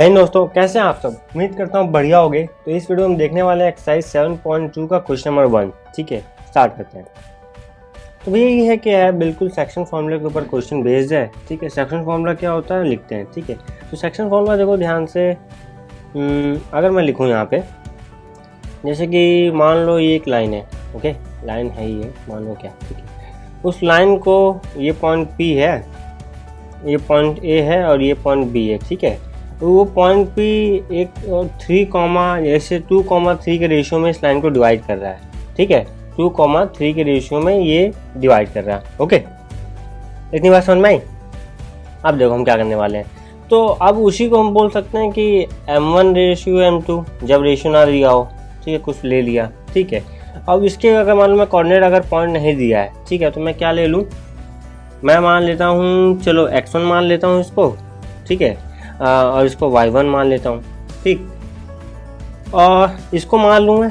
दोस्तों, कैसे हैं आप सब। उम्मीद करता हूँ बढ़िया होगे। तो इस वीडियो में देखने वाले हैं एक्सरसाइज 7.2 का क्वेश्चन नंबर 1। ठीक है, स्टार्ट करते हैं। तो भैया ये है कि है बिल्कुल सेक्शन फॉर्मूले के ऊपर क्वेश्चन बेस्ड है। ठीक है, सेक्शन फॉर्मूला क्या होता है लिखते हैं। ठीक है, तो सेक्शन फॉर्मूला देखो ध्यान से। अगर मैं लिखूँ यहाँ पे, जैसे कि मान लो ये एक लाइन है। ओके, लाइन है ये, मान लो क्या। ठीक है, उस लाइन को ये पॉइंट P है, ये पॉइंट A है और ये पॉइंट B है। ठीक है, तो वो पॉइंट P एक 3, जैसे 2,3 के रेशियो में इस लाइन को डिवाइड कर रहा है। ठीक है, 2,3 के रेशियो में ये डिवाइड कर रहा है। ओके, इतनी बात समझ में आई। अब देखो हम क्या करने वाले हैं। तो अब उसी को हम बोल सकते हैं कि M1 रेशियो M2, जब रेशियो ना दिया हो। ठीक है, कुछ ले लिया। ठीक है, अब इसके अगर मान लो मैं कोऑर्डिनेट अगर पॉइंट नहीं दिया है, ठीक है, तो मैं क्या ले लूँ, मैं मान लेता हूँ, चलो x1 मान लेता हूँ इसको। ठीक है, और इसको y1 मान लेता हूँ। ठीक, और इसको मान लूँ मैं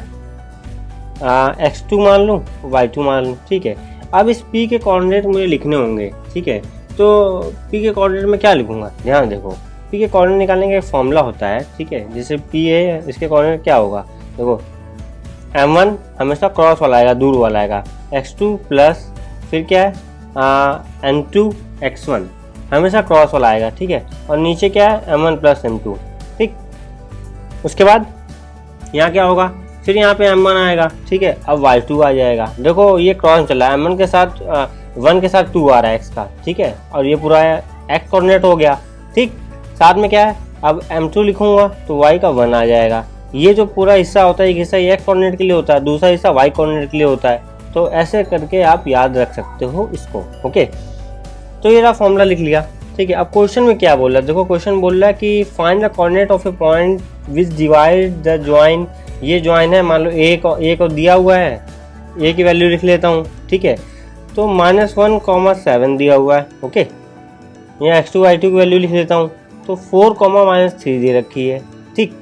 x2 मान लूँ, y2 मान लूँ। ठीक है, अब इस p के कोऑर्डिनेट मुझे लिखने होंगे। ठीक है, तो p के कोऑर्डिनेट में क्या लिखूंगा, ध्यान देखो। p के कोऑर्डिनेट निकालने का एक फॉर्मूला होता है। ठीक है, जैसे p है, इसके कोऑर्डिनेट क्या होगा, देखो m1 हमेशा क्रॉस वाला आएगा, दूर वाला आएगा, x2 प्लस फिर क्या है m2 x1 हमेशा क्रॉस वाला आएगा। ठीक है, और नीचे क्या है m1 प्लस m2। ठीक, उसके बाद यहाँ क्या होगा, फिर यहाँ पे m1 आएगा। ठीक है, अब y2 आ जाएगा। देखो ये क्रॉस चला है, m1 के साथ 1 के साथ 2 आ रहा है x का। ठीक है, और ये पूरा x कोऑर्डिनेट हो गया। ठीक, साथ में क्या है, अब m2 लिखूंगा तो y का 1 आ जाएगा। ये जो पूरा हिस्सा होता है, एक हिस्सा x कोऑर्डिनेट के लिए होता है, दूसरा हिस्सा y कोऑर्डिनेट के लिए होता है। तो ऐसे करके आप याद रख सकते हो इसको। ओके, तो ये रहा फॉर्मूला लिख लिया। ठीक है, अब क्वेश्चन में क्या बोल रहा है, देखो क्वेश्चन बोल रहा है कि find the coordinate of a point which divide the join. ये जॉइन है, मान लो a को दिया हुआ है, a की वैल्यू लिख लेता हूँ। ठीक है, तो -1,7 दिया हुआ है। ओके, यहाँ x2 y2 की वैल्यू लिख लेता हूँ, तो 4,-3 दे रखी है। ठीक,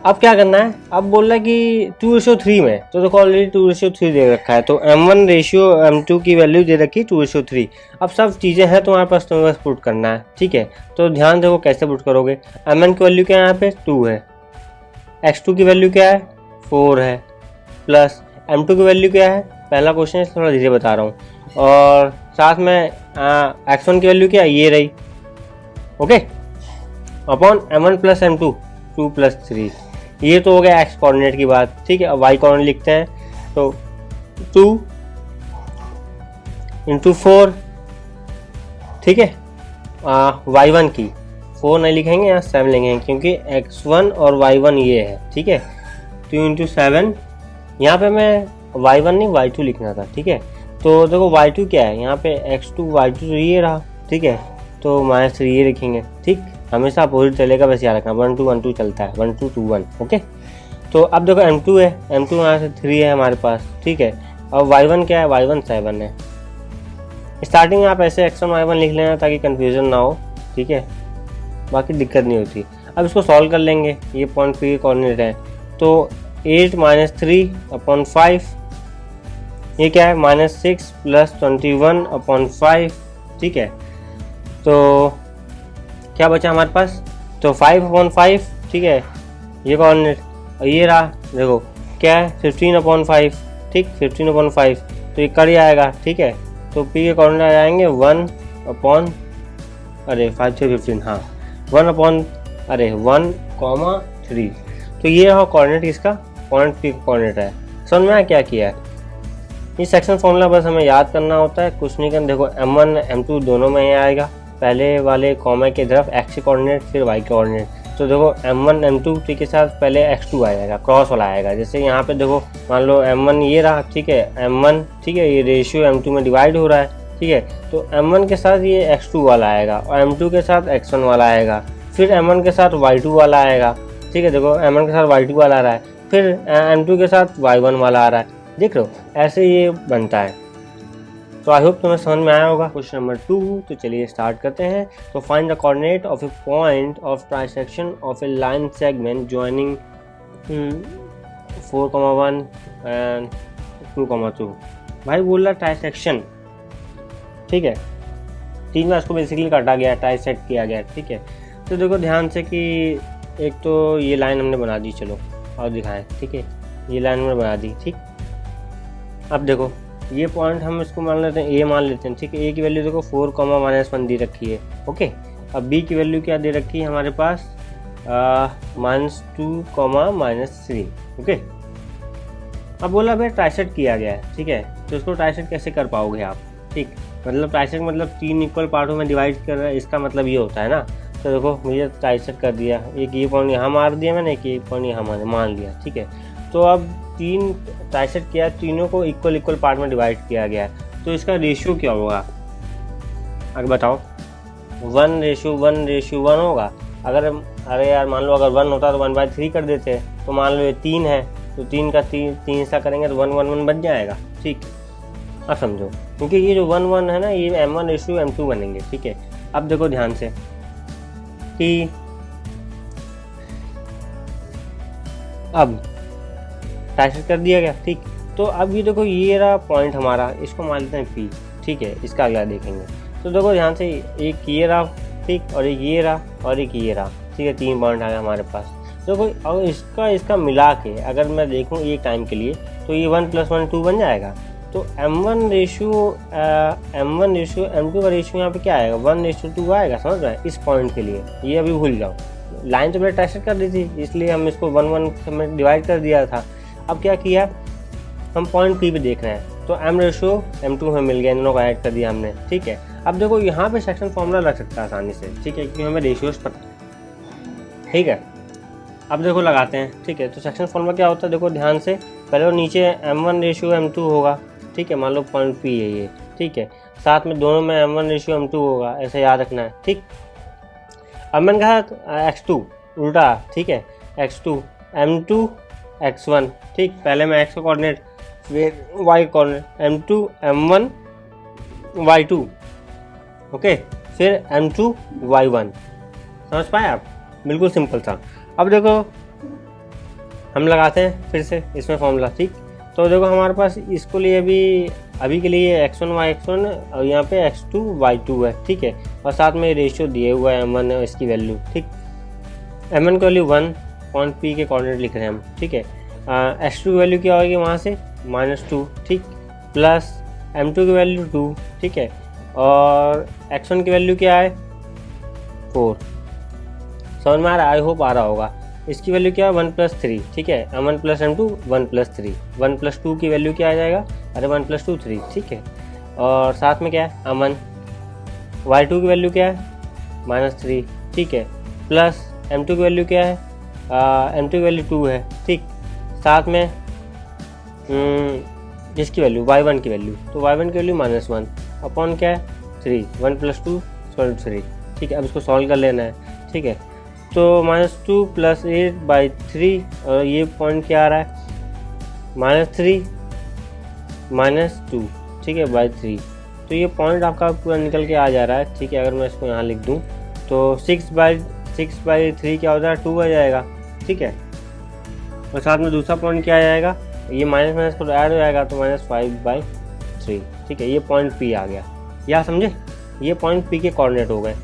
अब क्या करना है, अब बोल रहा है कि 2:3 में, तो देखो ऑलरेडी 2:3 दे रखा है, तो m1 रेशियो m2 की वैल्यू दे रखी है 2:3। अब सब चीज़ें हैं तुम्हारे पास, तुम्हें बस पुट करना है। ठीक है, तो ध्यान देखो कैसे पुट करोगे। m1 की वैल्यू क्या है, यहाँ पे 2 है, x2 की वैल्यू क्या है 4 है, प्लस m2 की वैल्यू क्या है, पहला क्वेश्चन है थोड़ा धीरे बता रहा हूँ, और साथ में x1 की वैल्यू क्या है, ये रही। Okay, upon m1 plus m2 2 + 3, ये तो हो गया x कोऑर्डिनेट की बात। ठीक है, अब y कोऑर्डिनेट लिखते हैं, तो 2 × 4। ठीक है, y1 की 4 नहीं लिखेंगे, यहाँ 7 लिखेंगे, क्योंकि x1 और y1 ये है। ठीक है, 2 × 7, यहाँ पे मैं y1 नहीं y2 लिखना था। ठीक है, तो देखो y2 क्या है, यहाँ पे x2 y2 तो ये रहा। ठीक है, तो -3 ये लिखेंगे। ठीक, हमेशा अपोजिट चलेगा, बस याद रखना 1 2 1 2 चलता है, 1 2 2 1। ओके, तो अब देखो m2 है, m2 यहाँ से 3 है हमारे पास। ठीक है, अब y1 क्या है, y1 7 है। स्टार्टिंग में आप ऐसे x1 y1 लिख लेना ताकि कंफ्यूजन ना हो। ठीक है, बाकी दिक्कत नहीं होती। अब इसको सॉल्व कर लेंगे, ये पॉइंट P के कोऑर्डिनेट है, तो 8 - 3/5, ये क्या है -6 + 21/5। ठीक है, तो क्या बचा हमारे पास, तो 5/5। ठीक है, ये कोऑर्डिनेट, और ये रहा देखो क्या है 15/5। ठीक, 15/5, तो ये कर ही आएगा। ठीक है, तो P के कोऑर्डिनेट आ जाएंगे 1/, अरे 5 6 15, हाँ 1/3। तो ये रहा कोऑर्डिनेट, इसका पॉइंट P का कोऑर्डिनेट है। समझ में आया क्या किया है। ये सेक्शन फॉर्मूला बस हमें याद करना होता है, कुछ नहीं करना। देखो m1 m2 दोनों में ही आएगा, पहले वाले कॉमा की तरफ x के कोऑर्डिनेट फिर y के कोऑर्डिनेट। तो देखो m1 m2 के साथ पहले x2 आ जाएगा, क्रॉस वाला आएगा। जैसे यहाँ पे देखो मान लो m1 ये रहा। ठीक है, m1 ठीक है, ये रेशियो m2 में डिवाइड हो रहा है। ठीक है, तो m1 के साथ ये x2 वाला आएगा, और m2 के साथ x1 वाला आएगा, फिर m1 के साथ y2 वाला आएगा। ठीक है, देखो m1 के साथ y2 वाला आ रहा है, फिर m2 के साथ y1 वाला आ रहा है। देख लो ऐसे ये बनता है। तो आई होप तुम्हें समझ में आया होगा। क्वेश्चन नंबर 2, तो चलिए स्टार्ट करते हैं। तो find the coordinate of a point of trisection of A line segment joining 4,1 and 2,2। भाई बोल रहा ट्राइसेक्शन। ठीक है, 3 बार इसको बेसिकली काटा गया, ट्राइसेक्ट किया गया। ठीक है, तो देखो ध्यान से कि एक तो ये लाइन हमने बना दी, चलो और दिखाएं, ठीक है, ये लाइन हमने बना दी, ठीक। अब देखो ये पॉइंट हम इसको मान लेते हैं ए मान लेते हैं, ठीक है। ए की वैल्यू देखो 4, -1 दे रखी है, ओके। अब बी की वैल्यू क्या दे रखी है हमारे पास, -2, -3, ओके। अब बोला भाई ट्राइसेट किया गया है, ठीक है, तो इसको ट्राइसेट कैसे कर पाओगे आप, ठीक। मतलब ट्राइसेट मतलब 3 इक्वल पार्टों में डिवाइड कर रहा है, इसका मतलब ये होता है ना। तो देखो मुझे ट्राइसेट कर दिया, एक ये पॉइंट यहाँ मार दिया मैंने, एक ये पॉइंट यहाँ मान लिया, ठीक है। तो अब 3 ट्राइसेट किया, तीनों को इक्वल पार्ट में डिवाइड किया गया है, तो इसका रेशियो क्या होगा, अगर बताओ। 1:1 होगा। अगर अरे यार मान लो अगर 1 होता तो 1/3 कर देते, तो मान लो ये 3 है, तो 3 का 3 हिस्सा करेंगे तो 1 बन जाएगा, ठीक। अब समझो, क्योंकि ये जो 1 है ना, ये M1:M2 बनेंगे, ठीक है। अब देखो ध्यान से कि अब ट्राइसेट कर दिया गया, ठीक। तो अब ये देखो ये रहा पॉइंट हमारा, इसको मान लेते हैं P, ठीक है। इसका अगला देखेंगे। तो देखो ध्यान से, एक ये रहा, ठीक, और एक ये रहा और एक ये रहा, ठीक है। 3 पॉइंट आ गए हमारे पास। देखो और इसका मिला के अगर मैं देखूँ एक टाइम के लिए, तो ये 1 + 1 2 बन जाएगा। तो M1:M2 का रेशियो यहाँ पे क्या आएगा, 1:2 आएगा, समझ रहे हैं, इस पॉइंट के लिए। ये अभी भूल जाओ, लाइन तो मैंने ट्राइसेट कर दी थी, इसलिए हम इसको 1 में डिवाइड कर दिया था। अब क्या किया, हम पॉइंट P पे देख रहे हैं, तो M:M2 हमें मिल गया, इन दोनों को ऐड कर दिया हमने, ठीक है। अब देखो यहाँ पे सेक्शन फॉर्मूला लग सकता है आसानी से, ठीक है, क्योंकि हमें रेशियोज पता है, ठीक है। अब देखो लगाते हैं, ठीक है। तो सेक्शन फॉर्मूला क्या होता है, देखो ध्यान से, पहले वो नीचे M1:M2 होगा, ठीक है, मान लो पॉइंट P है ये, ठीक है। साथ में दोनों में M1:M2 होगा, ऐसे याद रखना है, ठीक। अब मैंने कहा x2 उल्टा, ठीक है, x2 M2 x1, ठीक। पहले मैं x का कोऑर्डिनेट, फिर y का coordinate, M2 M1 y2, okay, फिर M2 y1। समझ पाए आप, बिल्कुल सिंपल था। अब देखो हम लगाते हैं फिर से इसमें फॉर्मूला, ठीक। तो देखो हमारे पास इसको लिए अभी के लिए x1 y1 और यहाँ पे x2 y2 है, ठीक है। और साथ में रेशियो दिए हुआ है M1 है, इसकी वैल्यू, ठीक। M1 की वैल्यू 1, पॉइंट P के कोऑर्डिनेट लिख रहे हैं हम, ठीक है। x2 की वैल्यू क्या होगी वहाँ से, -2, ठीक, प्लस M2 की वैल्यू 2, ठीक है। और x1 की वैल्यू क्या है, 4। समझ में आ रहा है, आई होप आ रहा होगा। इसकी वैल्यू क्या है, 1 + 3, ठीक है। M1 + M2 1 + 3, 1 + 2 की वैल्यू क्या आ जाएगा, अरे 1 + 2 3, ठीक है। और साथ में क्या है, अमन y2 की वैल्यू क्या है, -3, ठीक है, प्लस M2 की वैल्यू क्या है, M2 की वैल्यू 2 है, ठीक। साथ में जिसकी वैल्यू y1 की वैल्यू, तो y1 की वैल्यू -1 अपॉन क्या है 3, 1 + 2 = 3, ठीक है। अब इसको सॉल्व कर लेना है, ठीक है। तो -2 + 8/3 और ये पॉइंट क्या आ रहा है, -3 -2, ठीक है, /3। तो ये पॉइंट आपका पूरा निकल के आ जा रहा है, ठीक है। अगर मैं इसको यहाँ लिख दूँ तो 6/3 क्या हो जाएगा, 2 आ जाएगा, ठीक है। और साथ में दूसरा पॉइंट क्या आ जाएगा, ये माइनस को ऐड हो जाएगा, तो -5/3, ठीक है। ये पॉइंट P आ गया, या समझे, ये पॉइंट P के कोऑर्डिनेट हो गए।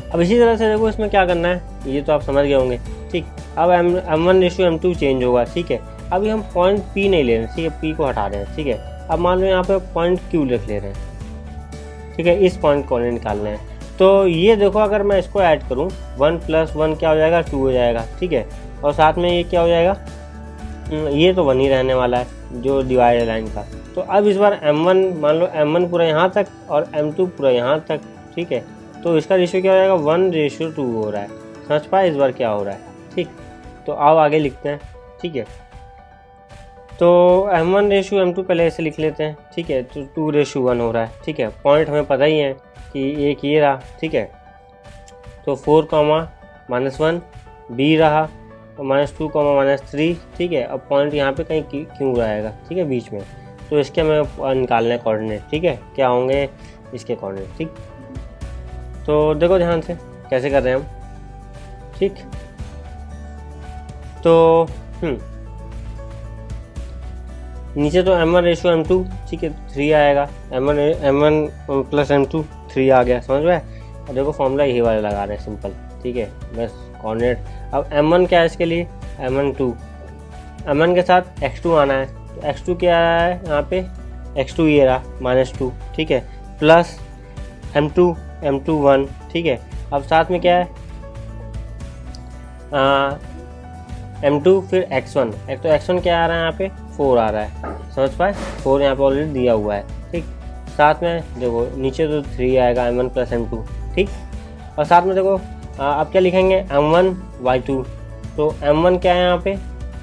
अब इसी तरह से देखो इसमें क्या करना है, ये तो आप समझ गए होंगे, ठीक। अब M1:M2 चेंज होगा, ठीक है। अभी हम पॉइंट P नहीं ले रहे हैं, ठीक है, P को हटा रहे हैं, ठीक है। अब मान लो यहाँ पे पॉइंट Q लिख ले रहे हैं, ठीक है, इस पॉइंट को निकालना है। तो ये देखो अगर मैं इसको ऐड करूँ, 1 + 1 क्या हो जाएगा, 2 हो जाएगा, ठीक है। और साथ में ये क्या हो जाएगा, ये तो 1 ही रहने वाला है जो डिवाइड है लाइन का। तो अब इस बार M1 मान लो M1 पूरा यहाँ तक और M2 पूरा यहाँ तक, ठीक है। तो इसका रेशियो क्या हो जाएगा, 1:2 हो रहा है। समझ पाए इस बार क्या हो रहा है, ठीक। तो आओ आगे लिखते हैं, ठीक है। तो M1:M2 पहले ऐसे लिख लेते हैं, ठीक है। तो 2:1 हो रहा है, ठीक है। पॉइंट हमें पता ही है कि एक ये रहा, ठीक है। तो 4, -1 B रहा, -2, -3, ठीक है। अब पॉइंट यहाँ पे कहीं क्यों रहेगा, ठीक है, बीच में। तो इसके हमें निकालने कोऑर्डिनेट, ठीक है, क्या होंगे इसके कोऑर्डिनेट, ठीक। तो देखो ध्यान से कैसे कर रहे हैं हम, ठीक। तो नीचे तो M1:M2, ठीक है, 3 आएगा, M1 + M2 3 आ गया, समझ में। और देखो फॉर्मूला यही वाला लगा रहे हैं, सिंपल। ठीक है, बस कोऑर्डिनेट। अब m1 क्या है इसके लिए, m1 2, m1 के साथ x2 आना है, तो x2 क्या है यहाँ पे, x2 ये रहा -2, ठीक है, प्लस m2 1, ठीक है। अब साथ में क्या है m2 फिर x1, एक तो x1 क्या आ रहा है यहाँ पे 4 आ रहा है, समझ पाए, 4 यहाँ पे ऑलरेडी दिया हुआ है, ठीक। साथ में देखो नीचे तो 3 आएगा m1 प्लस m2, ठीक। और साथ में देखो अब क्या लिखेंगे m1 y2, तो m1 क्या है यहाँ पे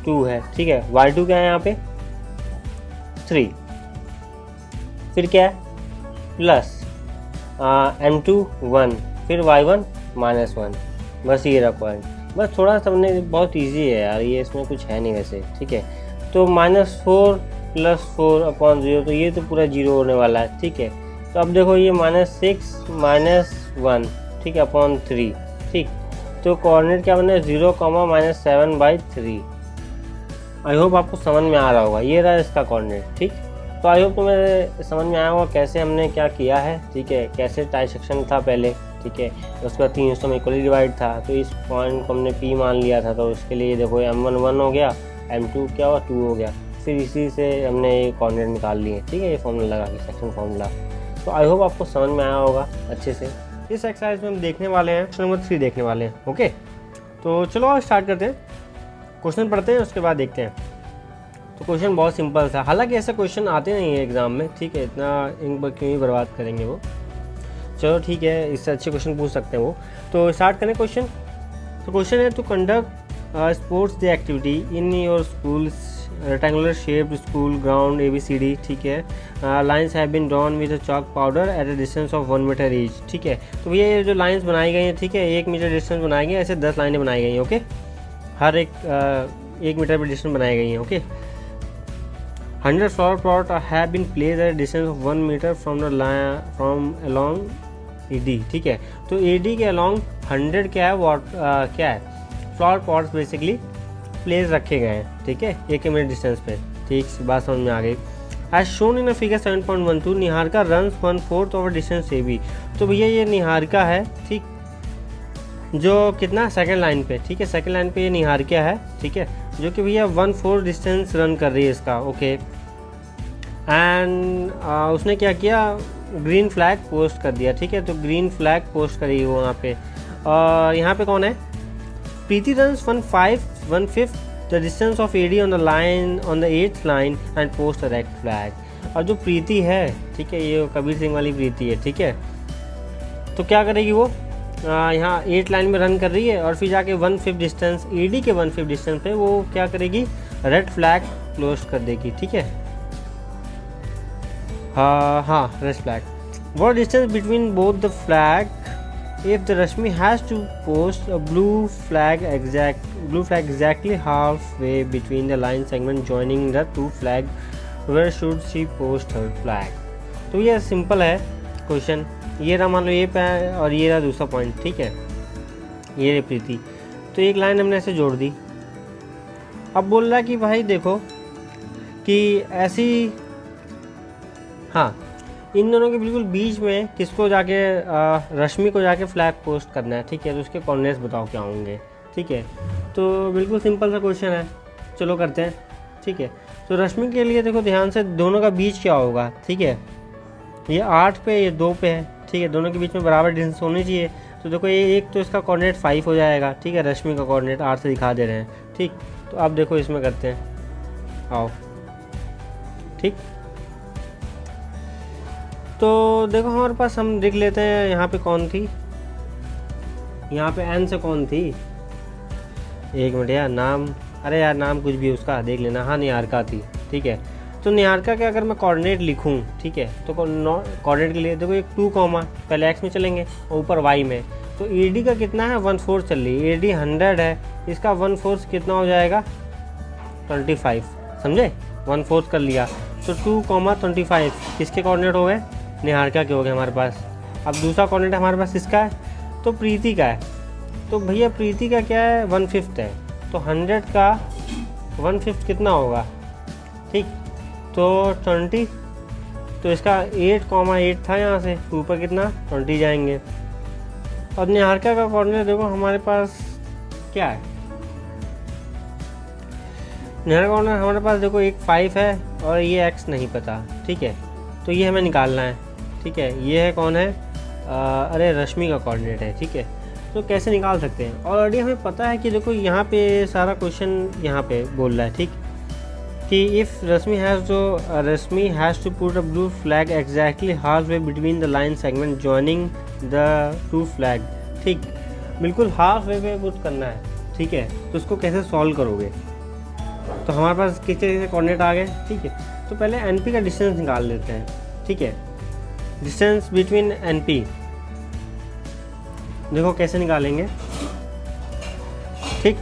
2 है, ठीक है, y2 क्या है यहाँ पे 3, फिर क्या है प्लस m2 1, फिर y1 -1, बस ये रहा पॉइंट। बस थोड़ा समझने बहुत इजी है यार, ये इसमें कुछ है नहीं वैसे, ठीक है। तो -4 + 4/0, तो ये तो पूरा 0 होने वाला है, ठीक है। तो अब देखो ये -6 - 1, ठीक है, अपॉन 3, ठीक। तो कोऑर्डिनेट क्या बने 0, -7/3। आई होप आपको समझ में आ रहा होगा, ये रहा इसका कोऑर्डिनेट, ठीक। तो आई होप तुम्हें समझ में आया होगा कैसे हमने क्या किया है, ठीक है, कैसे ट्राइसेक्शन था पहले, ठीक है, उसके बाद 3 हिस्सों में इक्वली डिवाइड था, तो इस पॉइंट को हमने P मान लिया था, तो उसके लिए देखो m1 1 हो गया, m2 क्या हुआ 2 हो गया, फिर इसी से हमने ये कोऑर्डिनेट निकाल लिए, ठीक है, ये फॉर्मूला लगा के सेक्शन फॉर्मूला। तो आई होप आपको समझ में आया होगा अच्छे से। इस एक्सरसाइज में हम देखने वाले हैं क्वेश्चन नंबर 3 देखने वाले हैं, ओके। तो चलो आज स्टार्ट करते हैं, क्वेश्चन पढ़ते हैं, उसके बाद देखते हैं। तो क्वेश्चन बहुत सिंपल था, हालांकि ऐसे क्वेश्चन आते नहीं है एग्जाम में, ठीक है, इतना इन पर क्यों ही बर्बाद करेंगे वो, चलो ठीक है, इससे अच्छे क्वेश्चन पूछ सकते हैं वो। तो स्टार्ट करें क्वेश्चन। तो क्वेश्चन है to conduct sports day activity in your school rectangular shaped school ground ABCD, ठीक है, lines have been drawn with chalk powder at a distance of 1 metre each, ठीक है। तो भैया ये जो लाइन्स बनाई गई हैं, ठीक है, 1 मीटर डिस्टेंस बनाई गई, ऐसे 10 लाइनें बनाई गई हैं, ओके, हर एक 1 मीटर पर डिस्टेंस बनाई गई हैं, okay. 100 flower plot have been placed at a distance of 1 meter from along AD, ठीक है। तो AD के along 100 क्या है क्या है फ्लावर पॉट्स बेसिकली प्लेस रखे गए हैं, ठीक है, 1 मीटर डिस्टेंस पे, ठीक, बात समझ में आ गई। As shown in figure 7.12 Niharika runs 1/4 of distance AB। तो भैया ये निहारिका है, ठीक, जो कितना सेकंड लाइन पे, ठीक है, सेकंड लाइन पे ये निहारिका है, ठीक है, जो कि भैया 1/4 डिस्टेंस रन कर रही है इसका, ओके। एंड उसने क्या किया, ग्रीन फ्लैग पोस्ट कर दिया, ठीक है, तो ग्रीन फ्लैग पोस्ट करी वो वहाँ पे। और यहाँ पे कौन है, Preeti runs 1/5 the distance of AD on the line on the 8th line and post a red flag. और जो प्रीति है, ठीक है, ये कबीर सिंह वाली प्रीति है, ठीक है, तो क्या करेगी वो यहाँ 8 लाइन में रन कर रही है, और फिर जाके 1/5 डिस्टेंस AD के 1/5 डिस्टेंस पे वो क्या करेगी, रेड फ्लैग क्लोज कर देगी, ठीक है, हाँ red flag. What distance between both the flag if the Rashmi has to post a blue flag exactly halfway between the line segment joining the two flag, where should she post her flag? तो ये simple है question, ये रहा मान लो ये पे है और ये रहा दूसरा पॉइंट, ठीक है, ये रे प्रीति, तो एक लाइन हमने ऐसे जोड़ दी। अब बोल रहा है कि भाई देखो कि ऐसी, हाँ, इन दोनों के बिल्कुल बीच में किसको जाके रश्मि को जाके फ्लैग पोस्ट करना है, ठीक है, तो उसके कोऑर्डिनेट्स बताओ क्या होंगे, ठीक है। तो बिल्कुल सिंपल सा क्वेश्चन है, चलो करते हैं, ठीक है। तो रश्मि के लिए देखो ध्यान से, दोनों का बीच क्या होगा, ठीक है, ये 8 पे ये 2 पे है, ठीक है, दोनों के बीच में बराबर डिस्टेंस होनी चाहिए। तो देखो ये एक तो इसका कोऑर्डिनेट 5 हो जाएगा, ठीक है, रश्मि का कोऑर्डिनेट 8 से दिखा दे रहे हैं, ठीक। तो अब देखो इसमें करते हैं, आओ, ठीक। तो देखो हमारे पास, हम देख लेते हैं यहाँ पे कौन थी, यहाँ पे N से कौन थी, एक मिनट यार, नाम, अरे यार नाम कुछ भी उसका देख लेना, हाँ निहारिका थी, ठीक है। तो निहारिका के अगर मैं कोऑर्डिनेट लिखूँ, ठीक है, तो कोऑर्डिनेट के लिए देखो एक 2 कॉमा पहले x में चलेंगे और ऊपर y में, तो AD का कितना है 1/4 चल रही है, AD 100 है, इसका 1/4 कितना हो जाएगा 25, समझे, 1/4 कर लिया, तो 2,25 किसके कोऑर्डिनेट हो गए, निहारिका के हो गए हमारे पास। अब दूसरा कोऑर्डिनेट हमारे पास किसका है, तो प्रीति का है। तो भैया प्रीति का क्या है 1/5 है, तो 100 का 1/5 कितना होगा, ठीक, तो 20, तो इसका 8,8 था, यहाँ से ऊपर कितना 20 जाएंगे, और निहारिका का कोऑर्डिनेट देखो हमारे पास क्या है, निहारिका का कोऑर्डिनेट हमारे पास देखो एक 5 है और ये x नहीं पता, ठीक है, तो ये हमें निकालना है, ठीक है। ये है कौन है, अरे रश्मि का कोऑर्डिनेट है, ठीक है। तो कैसे निकाल सकते हैं, ऑलरेडी हमें पता है कि देखो यहाँ पे सारा क्वेश्चन यहाँ पे बोल रहा है, ठीक, कि if Rashmi has to put a blue flag exactly half way between the line segment joining the two flag, ठीक, बिल्कुल हाफ वे पे पुट करना है, ठीक है। तो उसको कैसे सॉल्व करोगे, तो हमारे पास किस तरीके से कोऑर्डिनेट आ गए, ठीक है। तो पहले एनपी का डिस्टेंस निकाल लेते हैं, ठीक है, डिस्टेंस बिटवीन एनपी, देखो कैसे निकालेंगे, ठीक।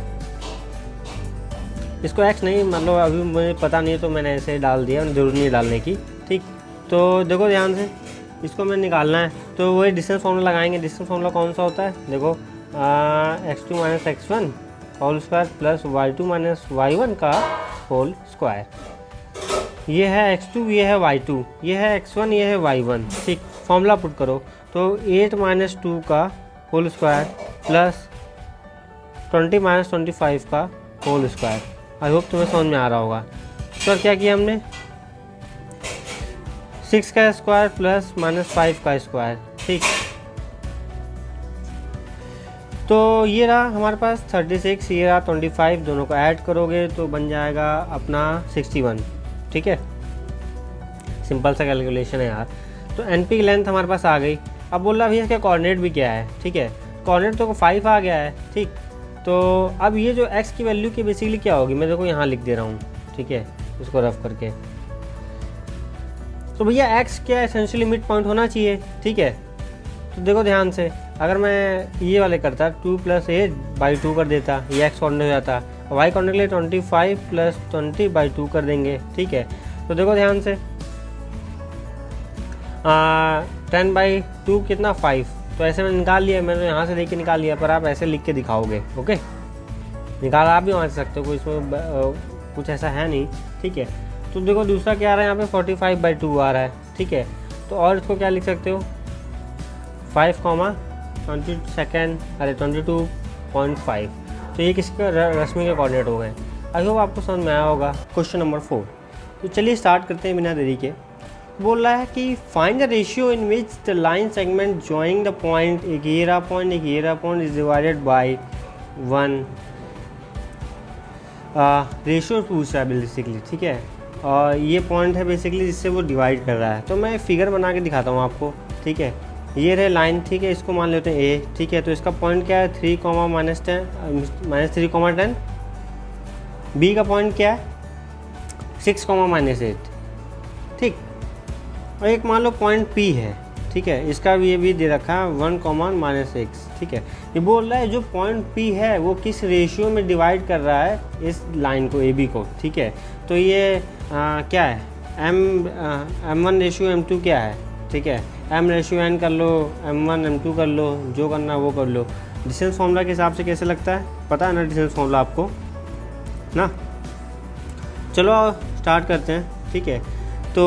इसको x नहीं, मतलब अभी मुझे पता नहीं है तो मैंने ऐसे डाल दिया, जरूरत नहीं डालने की, ठीक। तो देखो ध्यान से, इसको मैं निकालना है तो वही डिस्टेंस फॉर्मूला लगाएंगे। डिस्टेंस फॉर्मूला कौन सा होता है, देखो x2 minus x1 whole square plus y2 minus y1 का होल स्क्वायर। ये है x2, ये है y2, ये है x1, ये है y1, ठीक। फॉर्मूला पुट करो तो 8 माइनस 2 का होल स्क्वायर प्लस 20 माइनस 25 का होल स्क्वायर। आई होप तुम्हें समझ में आ रहा होगा। तो क्या किया हमने, 6 का स्क्वायर प्लस माइनस 5 का स्क्वायर, ठीक। तो ये रहा हमारे पास 36, ये रहा 25, दोनों को ऐड करोगे तो बन जाएगा अपना 61, ठीक है। सिंपल सा कैलकुलेशन है यार। तो एनपी की लेंथ हमारे पास आ गई। अब बोल रहा भैया इसका कोऑर्डिनेट भी क्या है, ठीक है, कोऑर्डिनेट तो 5 आ गया है, ठीक। तो अब ये जो x की वैल्यू की बेसिकली क्या होगी, मैं देखो यहाँ लिख दे रहा हूँ, ठीक है, इसको रफ करके। तो भैया x क्या एसेंशियली मिड पॉइंट होना चाहिए, ठीक है। तो देखो ध्यान से, अगर मैं ये वाले करता 2 + 8/2 कर देता, ये x कोऑर्डिनेट हो जाता, y कोऑर्डिनेट के लिए 25 + 20/2 कर देंगे, ठीक है। तो देखो ध्यान से 10/2 कितना 5, तो ऐसे मैंने निकाल लिया, मैंने यहाँ से देख के निकाल लिया, पर आप ऐसे लिख के दिखाओगे, ओके। निकाल आप भी मान सकते हो, कोई इसमें कुछ ऐसा है नहीं, ठीक है। तो देखो दूसरा क्या आ रहा है, यहाँ पे 45/2 आ रहा है, ठीक है। तो और इसको क्या लिख सकते हो, 5,22.5, तो ये किसका, रश्मि के कोऑर्डिनेट हो गए। आई होप आपको समझ में आया होगा। क्वेश्चन नंबर 4, तो चलिए स्टार्ट करते हैं बिना देरी के। बोल रहा है कि find the ratio in which the line segment joining the point एगेरा point is divided by 1। Ratio पूछ रहा है बेसिकली, ठीक है, और ये पॉइंट है बेसिकली जिससे वो डिवाइड कर रहा है। तो मैं फिगर बना के दिखाता हूँ आपको, ठीक है। ये रहे लाइन, ठीक है, इसको मान लेते हैं ए, ठीक है। तो इसका पॉइंट क्या है, 3, -3, -10। बी का पॉइंट क्या है, 6, -8, ठीक। और एक मान लो पॉइंट पी है, ठीक है, इसका भी ये भी दे रखा है 1, -6, ठीक है। ये बोल रहा है जो पॉइंट पी है वो किस रेशियो में डिवाइड कर रहा है इस लाइन को, ए बी को, ठीक है। तो ये क्या है, M1:M2 क्या है, ठीक है, M/N कर लो, M1 M2 कर लो, जो करना वो कर लो। डिस्टेंस फॉर्मूला के हिसाब से कैसे लगता है, पता है ना डिस्टेंस फॉर्मूला आपको ना। चलो स्टार्ट करते हैं, ठीक है। तो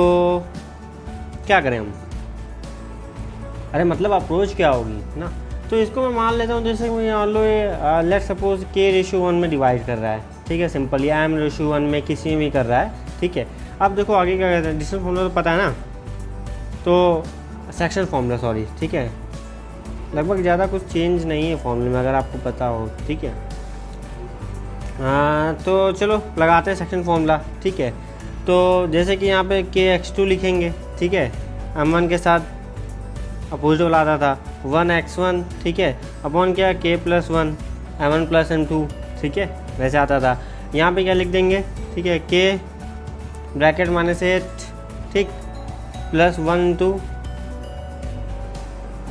क्या करें हम, अरे मतलब अप्रोच क्या होगी ना। तो इसको मैं मान लेता हूँ, जैसे मैं मान लो लेट्स सपोज K/1 में डिवाइड कर रहा है, ठीक है, सिंपल, या M/1 में किसी में भी कर रहा है, ठीक है। अब देखो आगे क्या कहते हैं, डिस्टेंस फॉर्मूला तो पता है ना, तो सेक्शन फॉर्मूला, सॉरी, ठीक है, लगभग ज़्यादा कुछ चेंज नहीं है फॉर्मूले में, अगर आपको पता हो, ठीक है। तो चलो लगाते हैं सेक्शन फॉर्मूला, ठीक है। तो जैसे कि यहाँ पे Kx2 लिखेंगे, ठीक है, M1 के साथ अपोजिट वाला आता था 1x1, ठीक है, अपॉन क्या K+1 M1 + M2, ठीक है, वैसे आता था। यहाँ पे क्या लिख देंगे, ठीक है, K ब्रैकेट -8, ठीक, +1 2,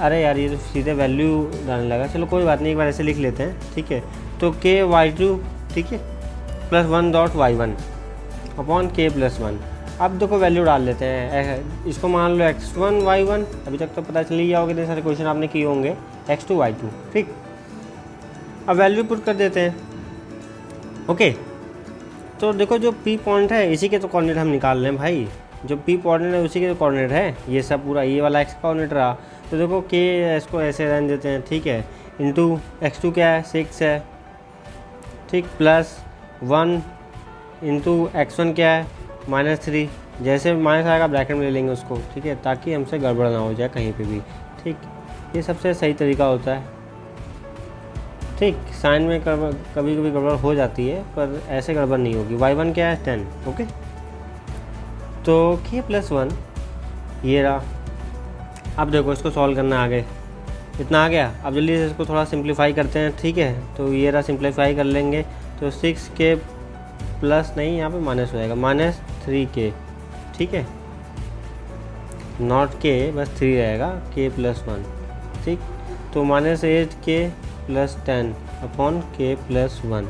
अरे यार ये तो सीधे वैल्यू डालने लगा, चलो कोई बात नहीं, एक बार ऐसे लिख लेते हैं, ठीक है। तो Ky2, ठीक है, +1.y1 अपॉन K+1। अब देखो वैल्यू डाल लेते हैं, इसको मान लो x1 y1, अभी तक तो पता चल ही गया होगा, इतने सारे क्वेश्चन आपने किए होंगे, x2 y2, ठीक। अब वैल्यू पुट कर देते हैं, ओके। तो देखो जो P पॉइंट है इसी के तो कोऑर्डिनेट हम निकाल रहे हैं भाई, जो P कोऑर्डिनेट है उसी के तो कोऑर्डिनेट है, ये सब पूरा ये वाला x का कोऑर्डिनेट रहा। तो देखो के इसको ऐसे रहने देते हैं, ठीक है, इंटू x2 क्या है 6 है, ठीक, प्लस 1 इंटू x1 क्या है -3, जैसे माइनस आएगा ब्रैकेट में ले लेंगे उसको, ठीक है, ताकि हमसे गड़बड़ ना हो जाए कहीं पे भी, ठीक। ये सबसे सही तरीका होता है, ठीक। साइन में कभी कभी गड़बड़ हो जाती है, पर ऐसे गड़बड़ नहीं होगी। y1 क्या है 10, ओके। तो k + 1 ये रहा। अब देखो इसको सॉल्व करना है आगे, इतना आ गया। अब जल्दी से इसको थोड़ा सिंप्लीफाई करते हैं, ठीक है। तो ये रहा, सिंप्लीफाई कर लेंगे तो 6k प्लस नहीं, यहाँ पे माइनस हो जाएगा, -3k, ठीक है, नॉट k, बस 3 रहेगा, k + 1, ठीक। तो -8k + 10 अपॉन k + 1।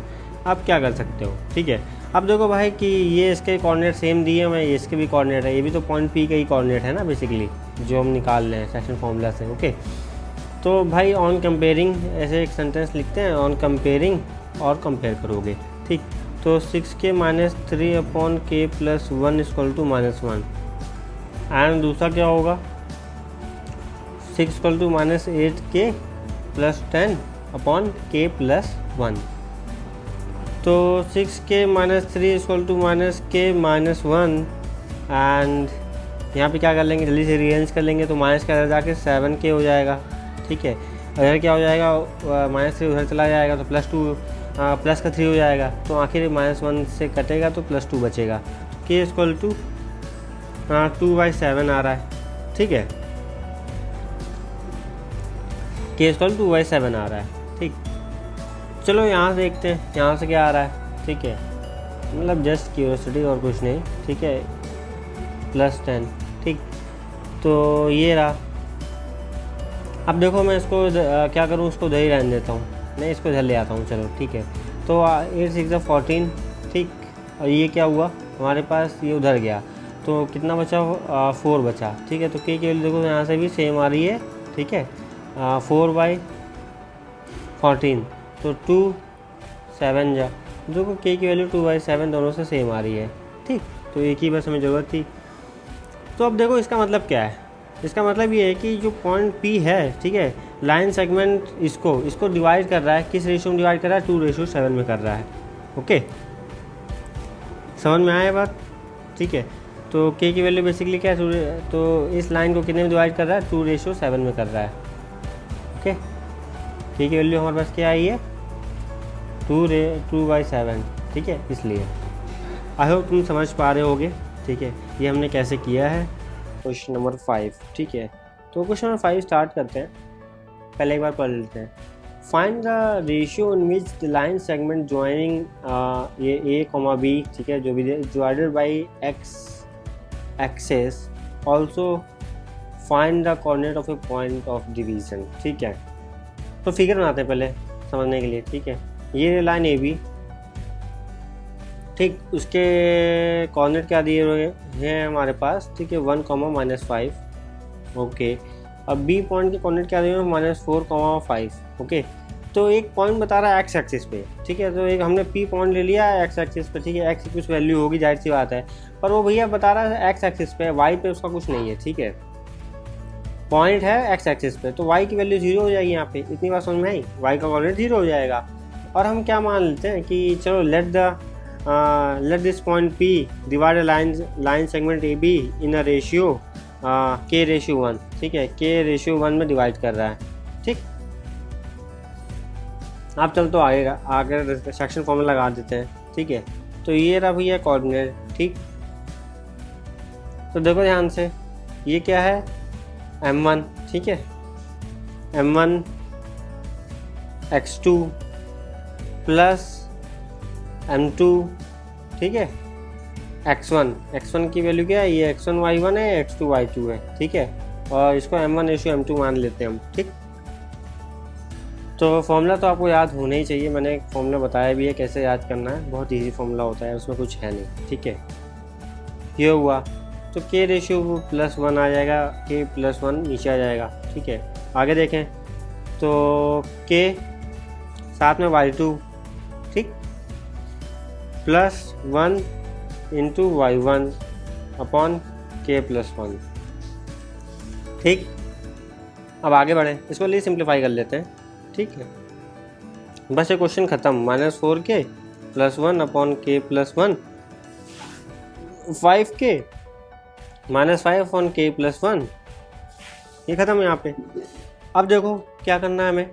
आप क्या कर सकते हो, ठीक है। अब देखो भाई कि ये इसके कोऑर्डिनेट सेम दिए हुए हैं, ये इसके भी कोऑर्डिनेट है, ये भी तो पॉइंट P का ही कोऑर्डिनेट है ना बेसिकली, जो हम निकाल रहे हैं सेक्शन फॉर्मूला से, ओके। तो भाई ऑन कंपेयरिंग ऐसे एक सेंटेंस लिखते हैं, ऑन कंपेयरिंग और कंपेयर करोगे, ठीक। तो 6k - 3 अपॉन k + 1 = -1। एंड दूसरा क्या होगा, 6 = -8k + 10 अपॉन k + 1। तो 6k - 3 = -k - 1। एंड यहाँ पे क्या कर लेंगे, जल्दी से रीअरेंज कर लेंगे, तो माइनस का इधर जाके 7k हो जाएगा, ठीक है। इधर क्या हो जाएगा, -3 उधर चला जाएगा तो +2 प्लस का 3 हो जाएगा, तो आखिर -1 से कटेगा तो +2 बचेगा। k = 2/7 आ रहा है, ठीक है, k = 2/7 आ रहा है, ठीक। चलो यहाँ से देखते हैं यहाँ से क्या आ रहा है, ठीक है, मतलब जस्ट क्यूरियोसिटी और कुछ नहीं, ठीक है, +10, ठीक। तो ये रहा। अब देखो मैं इसको क्या करूँ, उसको उधर ही रहने देता हूँ, नहीं इसको इधर ले आता हूँ, चलो ठीक है। तो 8 × 6 = 14, ठीक। और ये क्या हुआ हमारे पास, ये उधर गया, तो कितना बचा, 4 बचा, ठीक है। तो k की वैल्यू देखो यहाँ से भी सेम आ रही है, ठीक है, 4/14, तो 2 7 जा, देखो k की वैल्यू 2/7 दोनों से सेम आ रही है, ठीक। तो एक ही बस हमें ज़रूरत थी। तो अब देखो इसका मतलब क्या है, इसका मतलब ये है कि जो पॉइंट P है, ठीक है, लाइन सेगमेंट इसको डिवाइड कर रहा है, किस रेशियो में डिवाइड कर रहा है, 2:7 में कर रहा है, ओके। समझ में आया बात, ठीक है। तो k की वैल्यू बेसिकली क्या है, तो इस लाइन को कितने में डिवाइड कर रहा है, 2:7 में कर रहा है, ओके। k की वैल्यू हमारे पास क्या आई है, 2/7, ठीक है। इसलिए आई होप तुम समझ पा रहे होगे, ठीक है, ये हमने कैसे किया है। क्वेश्चन नंबर 5, ठीक है। तो क्वेश्चन नंबर 5 स्टार्ट करते हैं, पहले एक बार पढ़ लेते हैं। Find the ratio in which the line segment joining ये a, b, ठीक है, जो भी divided by x axis, also find the coordinate of a point of division, ठीक है। तो फिगर बनाते हैं पहले समझने के लिए, ठीक है। ये लाइन ए बी, ठीक, उसके कोऑर्डिनेट क्या दिए हुए हैं हमारे पास, ठीक है, 1, -5, ओके। अब बी पॉइंट के कोऑर्डिनेट क्या दिए हुए हैं, -4, 5, ओके। तो एक पॉइंट बता रहा है एक्स एक्सिस पे, ठीक है। तो एक हमने पी पॉइंट ले लिया है एक्स एक्सिस पे, ठीक है, एक्स की कुछ वैल्यू होगी, जाहिर सी बात है, पर वो भैया बता रहा है एक्स एक्सिस पे, वाई पे उसका कुछ नहीं है, ठीक है। पॉइंट है एक्स एक्सिस पे, तो वाई की वैल्यू 0 हो जाएगी यहाँ पे, इतनी बात समझ में आई, वाई का कोऑर्डिनेट 0 हो जाएगा। और हम क्या मान लेते हैं कि चलो let this point P divide a line segment AB in a ratio k/1, ठीक है, k/1 में डिवाइड कर रहा है, ठीक। आप चल तो आगे सेक्शन फॉर्मूला लगा देते हैं, ठीक है। तो ये रहा भैया कोऑर्डिनेट, ठीक। तो देखो ध्यान से, ये क्या है, m1, ठीक है, m1 x2 प्लस m2, ठीक है, x1 की वैल्यू क्या है, ये x1 y1 है, x2 y2 है, ठीक है। और इसको m1:m2 मान लेते हैं हम, ठीक। तो फॉर्मूला तो आपको याद होना ही चाहिए, मैंने एक फॉर्मूला बताया भी है कैसे याद करना है, बहुत इजी फॉर्मूला होता है, उसमें कुछ है नहीं, ठीक है। ये हुआ, तो k/1 आ जाएगा, k+1 नीचे आ जाएगा, ठीक है। आगे देखें तो k साथ में y2, ठीक, +1 × y1 अपॉन k+1, ठीक। अब आगे बढ़ें, इसको लिए सिंप्लीफाई कर लेते हैं, ठीक है। बस ये क्वेश्चन ख़त्म। -4k + 1 upon k + 1, 5k -5 upon k + 1, ये ख़त्म यहाँ पे। अब देखो क्या करना है हमें।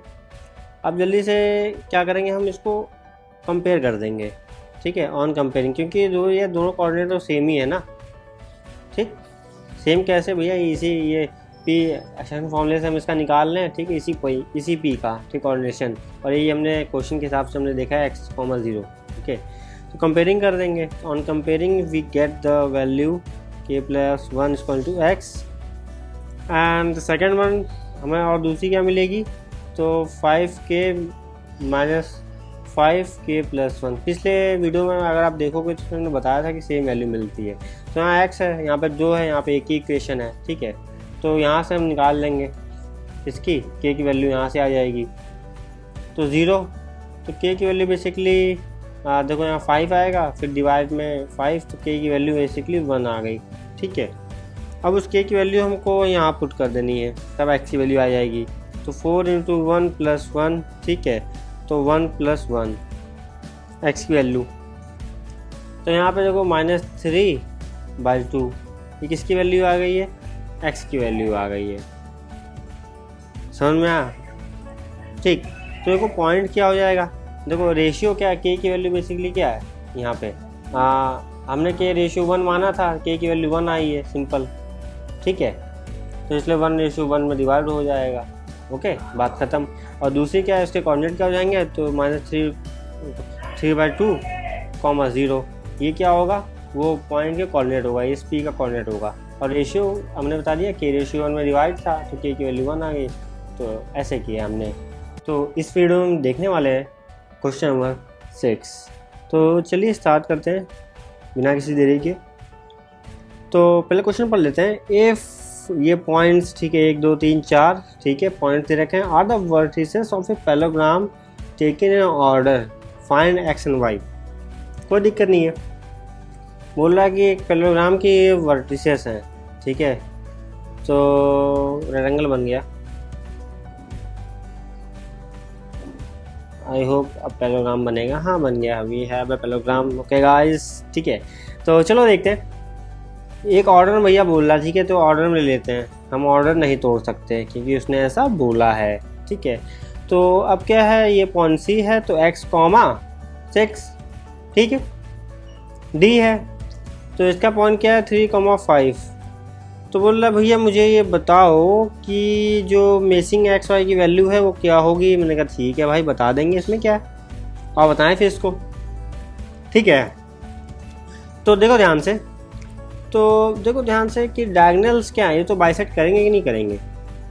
अब जल्दी से क्या करेंगे, हम इसको कंपेयर कर देंगे, ठीक है, ऑन कंपेयरिंग, क्योंकि जो ये दोनों कोऑर्डिनेट तो सेम ही है ना, ठीक। सेम कैसे भैया, इसी ये पी एक्शन फॉर्मूले से हम इसका निकाल लें, ठीक है, इसी पी का, ठीक, कोऑर्डिनेशन, और ये हमने क्वेश्चन के हिसाब से हमने देखा है x, 0, ओके। तो कंपेयरिंग कर देंगे। On comparing we get the value k + 1 = x, and second one हमें और दूसरी क्या मिलेगी, तो 5k - 5k + 1। पिछले वीडियो में अगर आप देखोगे तो मैंने बताया था कि सेम वैल्यू मिलती है। तो यहाँ x है, यहाँ पर जो है, यहाँ पे एक ही इक्वेशन है, ठीक है। तो यहाँ से हम निकाल लेंगे इसकी k की वैल्यू, यहाँ से आ जाएगी तो 0। तो k की वैल्यू बेसिकली देखो यहाँ 5 आएगा, फिर डिवाइड में 5, तो k की वैल्यू बेसिकली 1 आ गई, ठीक है। अब उस k की वैल्यू हमको यहाँ पुट कर देनी है, तब x की वैल्यू आ जाएगी। तो 4 × 1 + 1, ठीक है, तो 1 + 1 x की वैल्यू। तो यहाँ पे देखो -3/2, ये किसकी वैल्यू आ गई है, x की वैल्यू आ गई है। समझ में आया, ठीक। तो देखो पॉइंट क्या हो जाएगा, देखो रेशियो क्या है, k की वैल्यू बेसिकली क्या है यहाँ पे, हमने k रेशियो 1 माना था, k की वैल्यू 1 आई है, सिंपल, ठीक है। तो इसलिए 1:1 में डिवाइड हो जाएगा, ओके, बात ख़त्म। और दूसरी क्या है, इसके कोऑर्डिनेट क्या हो जाएंगे, तो -3/2, 0, ये क्या होगा, वो पॉइंट के कोऑर्डिनेट होगा, इस p का कोऑर्डिनेट होगा। और रेशियो हमने बता दिया, k रेशियो 1 में डिवाइड था, तो k की वैल्यू 1 आ गई। तो ऐसे किया हमने। तो इस वीडियो में देखने वाले हैं क्वेश्चन नंबर 6। तो चलिए स्टार्ट करते हैं बिना किसी देरी के। तो पहले क्वेश्चन पढ़ लेते हैं। इफ़ ये पॉइंट्स, ठीक है, 1 2 3 4, ठीक है, पॉइंट दे रखे हैं, are the vertices of a parallelogram taken in order, find x and y। कोई दिक्कत नहीं है, बोल रहा है कि एक पैराग्राम की वर्टिसेस हैं, ठीक है। तो रेक्टेंगल बन गया, आई होप अब पैराग्राम बनेगा, हाँ बन गया, we have a parallelogram, okay guys, ठीक है। तो चलो देखते हैं। एक ऑर्डर भैया बोल रहा, ठीक है, तो ऑर्डर में ले लेते हैं। हम ऑर्डर नहीं तोड़ सकते क्योंकि उसने ऐसा बोला है, ठीक है। तो अब क्या है, ये पॉइंट C है, तो x, 6, ठीक है। D है, तो इसका पॉइंट क्या है, 3, 5। तो बोल रहा भैया मुझे ये बताओ कि जो मेसिंग x y की वैल्यू है वो क्या होगी। मैंने कहा ठीक है भाई, बता देंगे, इसमें क्या है, और बताएं फिर इसको, ठीक है। तो देखो ध्यान से कि डायगोनल्स क्या है, ये तो बाइसेक्ट करेंगे कि नहीं करेंगे,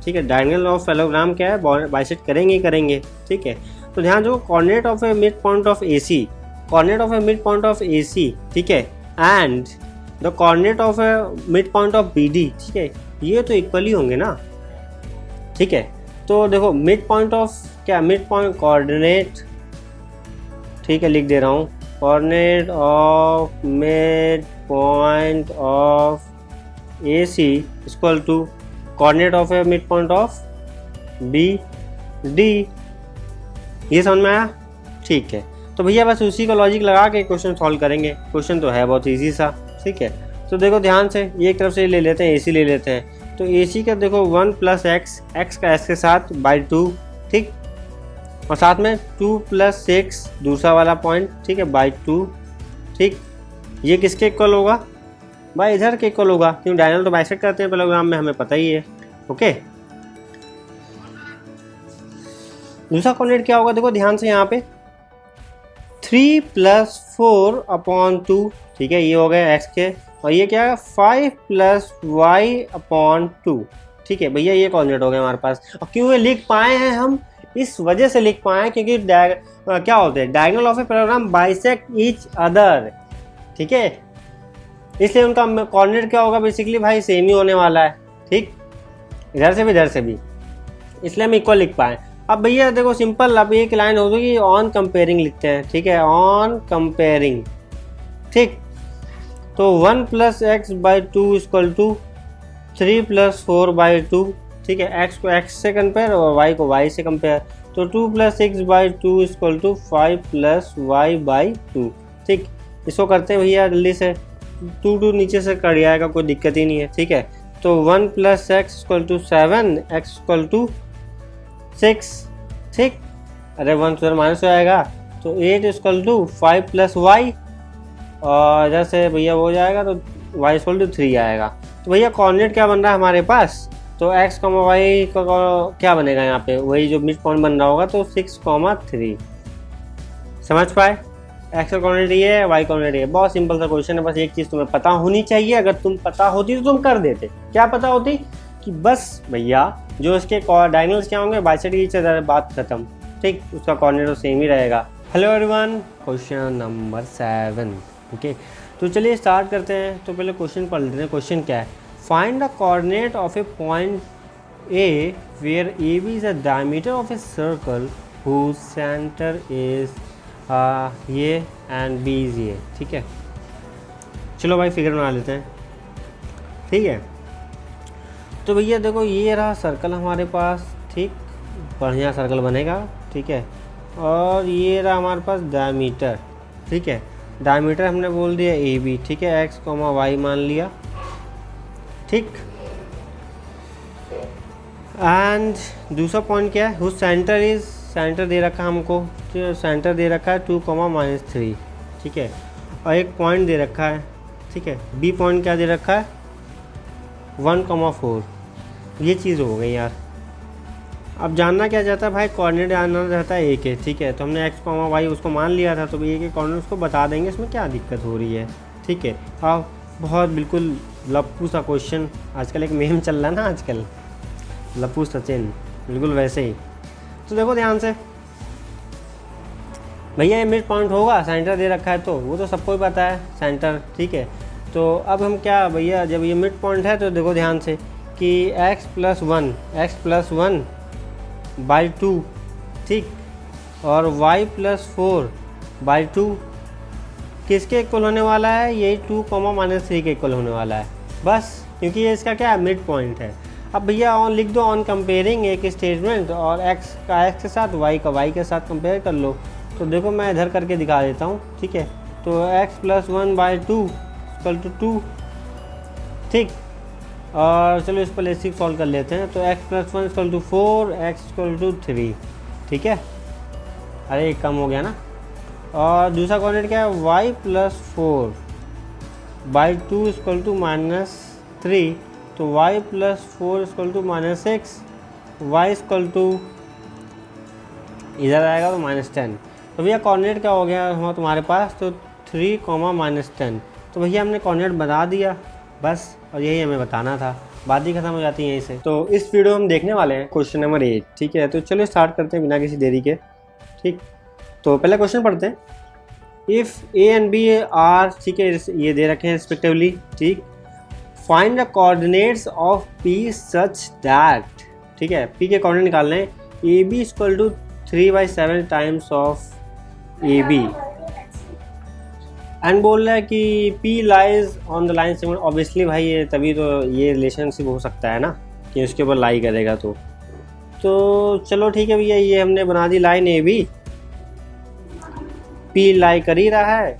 ठीक है। डायगोनल ऑफ पैराग्राम क्या है, बाइसेक्ट करेंगे ही करेंगे, ठीक है। तो ध्यान दो, coordinate of a mid point of AC, coordinate of a mid point of AC, ठीक है, and the coordinate of a mid point of BD, ठीक है, ये तो इक्वली होंगे ना, ठीक है। तो देखो मिड पॉइंट ऑफ क्या, मिड पॉइंट कोऑर्डिनेट, ठीक है, लिख दे रहा हूँ, coordinate of mid point of AC equal to coordinate of a mid point of BD। ये समझ में आया, ठीक है। तो भैया बस उसी का लॉजिक लगा के क्वेश्चन सॉल्व करेंगे। क्वेश्चन तो है बहुत इजी सा, ठीक है। तो देखो ध्यान से, ये एक तरफ से ले लेते हैं, AC ले लेते हैं। तो AC का देखो 1 + x, x का s के साथ /2, ठीक, और साथ में 2 + 6 दूसरा वाला पॉइंट, ठीक है, /2, ठीक। ये किसके इक्वल होगा भाई, इधर के इक्वल होगा, क्योंकि डायगोनल तो बाइसेक्ट करते हैं पैराग्राम में, हमें पता ही है, ओके। दूसरा कोऑर्डिनेट क्या होगा, देखो ध्यान से यहाँ पे 3 + 4/2, ठीक है, ये हो गया x के, और ये क्या है 5 + y/2, ठीक है भैया, ये कोऑर्डिनेट हो गया हमारे पास। और क्यों ये लिख पाए हैं हम, इस वजह से लिख पाए हैं क्योंकि क्या होते हैं, diagonal of a parallelogram bisect each other, ठीक है, इसलिए उनका कोऑर्डिनेट क्या होगा, बेसिकली भाई सेम ही होने वाला है, ठीक, इधर से भी इधर से भी, इसलिए हम इक्वल लिख पाए। अब भैया देखो सिंपल, अब एक लाइन होगी कि ऑन कंपेयरिंग लिखते हैं, ठीक है, ऑन कंपेयरिंग, ठीक। तो 1 + x/2 = 3 + 4/2, ठीक है, x को x से कंपेयर और y को y से कंपेयर। तो 2 + 6/2 = 5 + y/2। ठीक, इसको करते हैं भैया जल्दी से। 2 नीचे से कट जाएगा, कोई दिक्कत ही नहीं है। ठीक है, तो 1 + x = 7, x = 6। ठीक, अरे 1 से माइनस हो जाएगा, तो 8 = 5 + y, और इधर से भैया हो जाएगा तो y = 3 आएगा। तो भैया कोऑर्डिनेट क्या बन रहा है हमारे पास, तो x, y का क्या बनेगा यहाँ पे, वही जो मिड पॉइंट बन रहा होगा, तो 6,3। समझ पाए, x का कोऑर्डिनेट ये है, y कोऑर्डिनेट ये है। बहुत सिंपल सा क्वेश्चन है, बस एक चीज़ तुम्हें पता होनी चाहिए। अगर तुम पता होती तो तुम कर देते। क्या पता होती कि बस भैया जो इसके डायगोनल्स क्या होंगे, बाइसेक्ट ईच अदर, बात खत्म। ठीक, उसका कोऑर्डिनेट तो सेम ही रहेगा। Hello everyone, question number 7। Okay, तो चलिए स्टार्ट करते हैं। तो पहले क्वेश्चन पढ़ लेते हैं। क्वेश्चन क्या है, find the coordinate of a point A where A B is the diameter of a circle whose centre is ये एंड बी इज ये। ठीक है, चलो भाई फिगर बना लेते हैं। ठीक है, तो भैया देखो ये रहा सर्कल हमारे पास। ठीक, बढ़िया सर्कल बनेगा। ठीक है, और ये रहा हमारे पास डायमीटर। ठीक है, डायमीटर हमने बोल दिया ए बी। ठीक है, x, y मान लिया। ठीक, एंड दूसरा पॉइंट क्या है, हुज सेंटर इज, सेंटर दे रखा है हमको, तो सेंटर दे रखा है 2, -3। ठीक है, और एक पॉइंट दे रखा है। ठीक है, बी पॉइंट क्या दे रखा है, 1, 4। ये चीज़ हो गई यार। अब जानना क्या चाहता है भाई, कोऑर्डिनेट जानना चाहता है ए के। ठीक है, तो हमने x, y उसको मान लिया था, तो ए के कोऑर्डिनेट उसको बता देंगे, इसमें क्या दिक्कत हो रही है। ठीक है, अब बहुत बिल्कुल लप्पू सा क्वेश्चन, आजकल एक मेम चल रहा है ना आजकल, लप्पू सचिन, बिल्कुल वैसे ही। तो देखो ध्यान से भैया, ये मिड पॉइंट होगा, सेंटर दे रखा है, तो वो तो सबको ही पता है सेंटर। ठीक है, तो अब हम क्या भैया, जब ये मिड पॉइंट है तो देखो ध्यान से कि x + 1/2। ठीक, और y + 4/2 किसके इक्वल होने वाला है, यही 2, -3 के इक्वल होने वाला है। बस, क्योंकि ये इसका क्या है, मिड पॉइंट है। अब भैया ऑन लिख दो, ऑन कंपेयरिंग एक स्टेटमेंट, और x का x के साथ, y का y के साथ कंपेयर कर लो। तो देखो मैं इधर करके दिखा देता हूँ। ठीक है, तो x + 1/2 = 2। ठीक, और चलो इस पर लेसिक सॉल्व कर लेते हैं। तो x + 1 = 4, x = 3। ठीक है, अरे कम हो गया ना। और दूसरा कोऑर्डिनेट क्या है, y + 4/2 = -3। तो y + 4 = -6, y = इधर आएगा तो -10। तो भैया कोऑर्डिनेट क्या हो गया हमारा तुम्हारे पास, तो 3, -10। तो भैया हमने कोऑर्डिनेट बता दिया बस, और यही हमें बताना था, बात ही खत्म हो जाती है यहीं से। तो इस वीडियो हम देखने वाले हैं क्वेश्चन नंबर 8। ठीक है, तो चलो स्टार्ट करते हैं बिना किसी देरी के। ठीक, तो पहले क्वेश्चन पढ़ते हैं। If A and B are, ठीक है, ये दे रखे हैं रिस्पेक्टिवली। ठीक, find the coordinates of P such that, ठीक है, पी के कोऑर्डिनेट निकालने हैं। A B = 3/7 times of A B, and बोल रहा है कि P lies on the line segment. Obviously भाई ये तभी तो ये रिलेशनशिप हो सकता है ना, कि उसके ऊपर लाई करेगा। तो चलो ठीक है भैया, ये हमने बना दी लाइन ए बी, P लाई कर ही रहा है।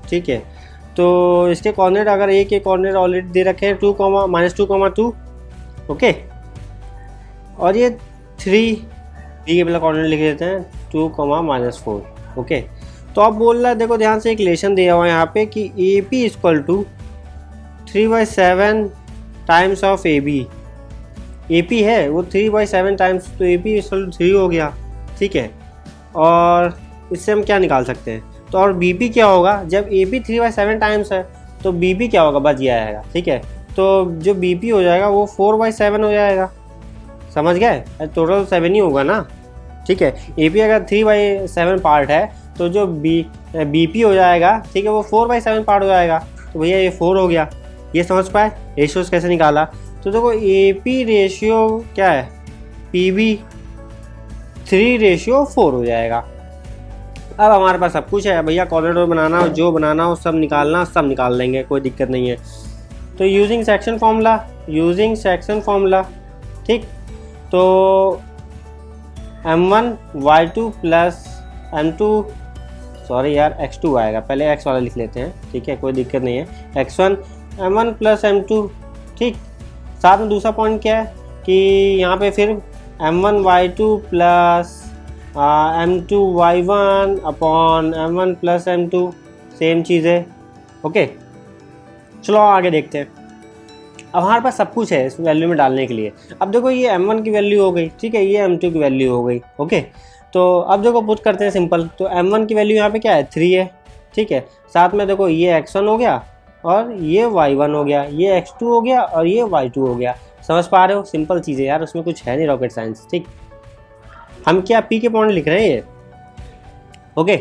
ठीक है, तो इसके कोऑर्डिनेट, अगर ए के कोऑर्डिनेट ऑलरेडी दे रखे हैं 2, -2, ओके, और ये 3 बी के पहले कोऑर्डिनेट लिख देते हैं 2, -4। ओके, तो अब बोल रहा है, देखो ध्यान से, एक रिलेशन दिया हुआ है यहाँ पे कि A P = 3/7 times of A B. A P है वो 3/7 टाइम्स, तो ए पी = 3 हो गया। ठीक है, और इससे हम क्या निकाल सकते हैं, तो और बी पी क्या होगा, जब ए पी 3/7 टाइम्स है तो बी पी क्या होगा, बच गया आएगा। ठीक है, तो जो बी पी हो जाएगा वो 4/7 हो जाएगा। समझ गए, टोटल 7 ही होगा ना। ठीक है, ए पी अगर 3/7 पार्ट है तो जो बी पी हो जाएगा, ठीक है, वो 4/7 पार्ट हो जाएगा। तो भैया ये 4 हो गया। ये समझ पाए रेशियोज कैसे निकाला। तो देखो ए पी रेशियो क्या है, पी बी 3/4 हो जाएगा। अब हमारे पास सब कुछ है भैया, कोऑर्डिनेट बनाना हो, जो बनाना हो, सब निकालना, सब निकाल लेंगे, कोई दिक्कत नहीं है। तो यूजिंग सेक्शन फार्मूला, ठीक। तो m1y2 प्लस m2, सॉरी यार x2 आएगा, पहले x वाला लिख लेते हैं, ठीक है, कोई दिक्कत नहीं है। x1 m1 प्लस m2, ठीक। साथ में दूसरा पॉइंट क्या है कि यहाँ पे फिर m1y2 plus m2y1 upon m1 plus m2, same चीज़ है। ओके, चलो आगे देखते हैं। अब हमारे पास सब कुछ है इस वैल्यू में डालने के लिए। अब देखो ये m1 की वैल्यू हो गई, ठीक है, ये m2 की वैल्यू हो गई। ओके, तो अब देखो पुट करते हैं सिंपल। तो m1 की वैल्यू यहाँ पे क्या है, 3 है, ठीक है। साथ में देखो ये x1 हो गया और ये y1 हो गया, ये x2 हो गया और ये y2 हो गया। समझ पा रहे हो, सिंपल चीज़ें यार, उसमें कुछ है नहीं रॉकेट साइंस, ठीक। हम क्या p के पॉइंट लिख रहे हैं ये। ओके,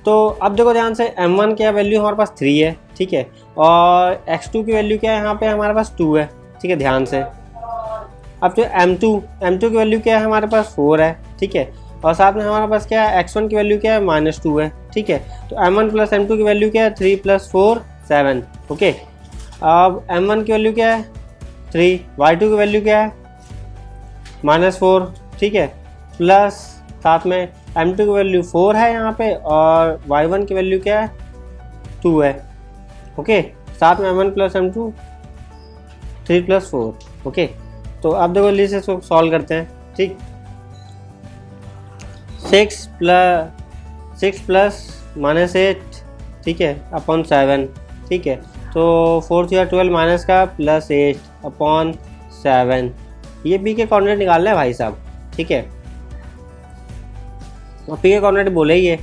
तो अब देखो ध्यान से, m1 क्या वैल्यू हमारे पास 3 है, ठीक है, और x2 की वैल्यू क्या है यहाँ पे हमारे पास 2 है, ठीक है, ध्यान से। अब जो m2 की वैल्यू क्या है हमारे पास 4 है, ठीक है, और साथ में हमारे पास क्या है, x1 की वैल्यू क्या है -2 है, ठीक है। तो m1 प्लस m2 की वैल्यू क्या है, 3 + 4 7। ओके, अब m1 की वैल्यू क्या है 3, y2 की वैल्यू क्या है -4, ठीक है, प्लस साथ में m2 की वैल्यू 4 है यहाँ पे और y1 की वैल्यू क्या है 2 है। ओके, साथ में m1 प्लस m2 3 + 4। ओके, तो अब देखो लिस्ट इसको सॉल्व करते हैं, ठीक। 6 प्लस -8, ठीक है, अपॉन 7, ठीक है। तो 4 × 12 माइनस का +8 अपॉन 7, ये पी के कोऑर्डिनेट निकालना है भाई साहब, ठीक है, और पी के कोऑर्डिनेट बोले ही है।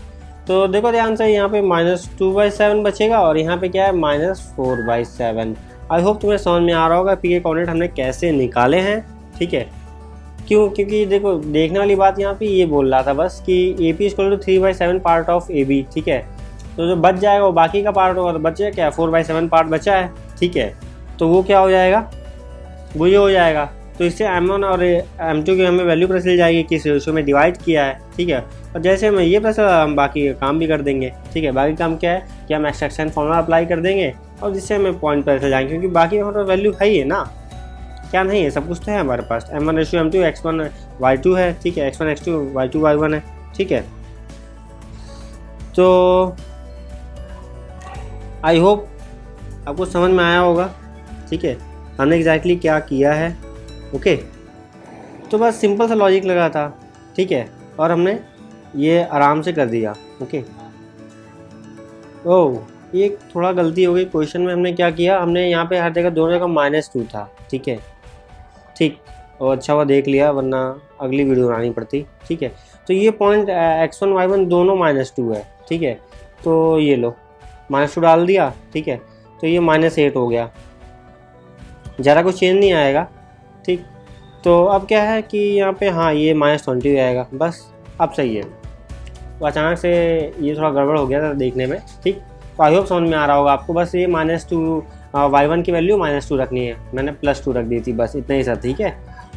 तो देखो ध्यान से, यहाँ पे -2/7 बचेगा और यहाँ पे क्या है -4/7। आई होप तुम्हें समझ में आ रहा होगा पी के कोऑर्डिनेट हमने कैसे निकाले हैं, ठीक है। क्योंकि देखो देखने वाली बात यहाँ पे ये बोल रहा था बस कि A P = 3/7 part of A B, ठीक है। तो जो बच जाएगा वो बाकी का पार्ट होगा, तो बचे क्या 4/7 पार्ट बचा है, ठीक है। तो वो क्या हो जाएगा, वो ये हो जाएगा। तो इससे m1 और m2 की हमें वैल्यू पता चल जाएगी किस रेशियो में डिवाइड किया है, ठीक है। और जैसे हमें ये पता चला हम बाकी काम भी कर देंगे, ठीक है। बाकी काम क्या है कि हम एक्सट्रैक्शन फॉर्मूला अप्लाई कर देंगे और जिससे हमें पॉइंट पता चल जाएंगे, क्योंकि बाकी हमारे पास वैल्यू है ही है ना, क्या नहीं है, सब कुछ तो है हमारे पास। m1:m2 x1 y2 है, ठीक है, x1 x2 y2 y1 है, ठीक है। तो आई होप आपको समझ में आया होगा, ठीक है, हमने एग्जैक्टली क्या किया है। ओके, तो बस सिंपल सा लॉजिक लगा था, ठीक है, और हमने ये आराम से कर दिया। ओके, ओह ये थोड़ा गलती हो गई क्वेश्चन में। हमने क्या किया, हमने यहाँ पे हर जगह दोनों जगह -2 था, ठीक है, ठीक, और अच्छा हुआ देख लिया वरना अगली वीडियो बनानी पड़ती, ठीक है। तो ये पॉइंट x1 y1 दोनों -2 है, ठीक है। तो ये लो -2 डाल दिया, ठीक है, तो ये -8 हो गया, ज़रा कुछ चेंज नहीं आएगा, ठीक। तो अब क्या है कि यहाँ पे हाँ ये -20 आएगा, बस अब सही है। तो अचानक से ये थोड़ा गड़बड़ हो गया था देखने में, ठीक। तो आई होप समझ में आ रहा होगा आपको। बस ये -2 y1 की वैल्यू -2 रखनी है, मैंने +2 रख दी थी, बस इतना ही सर, ठीक है।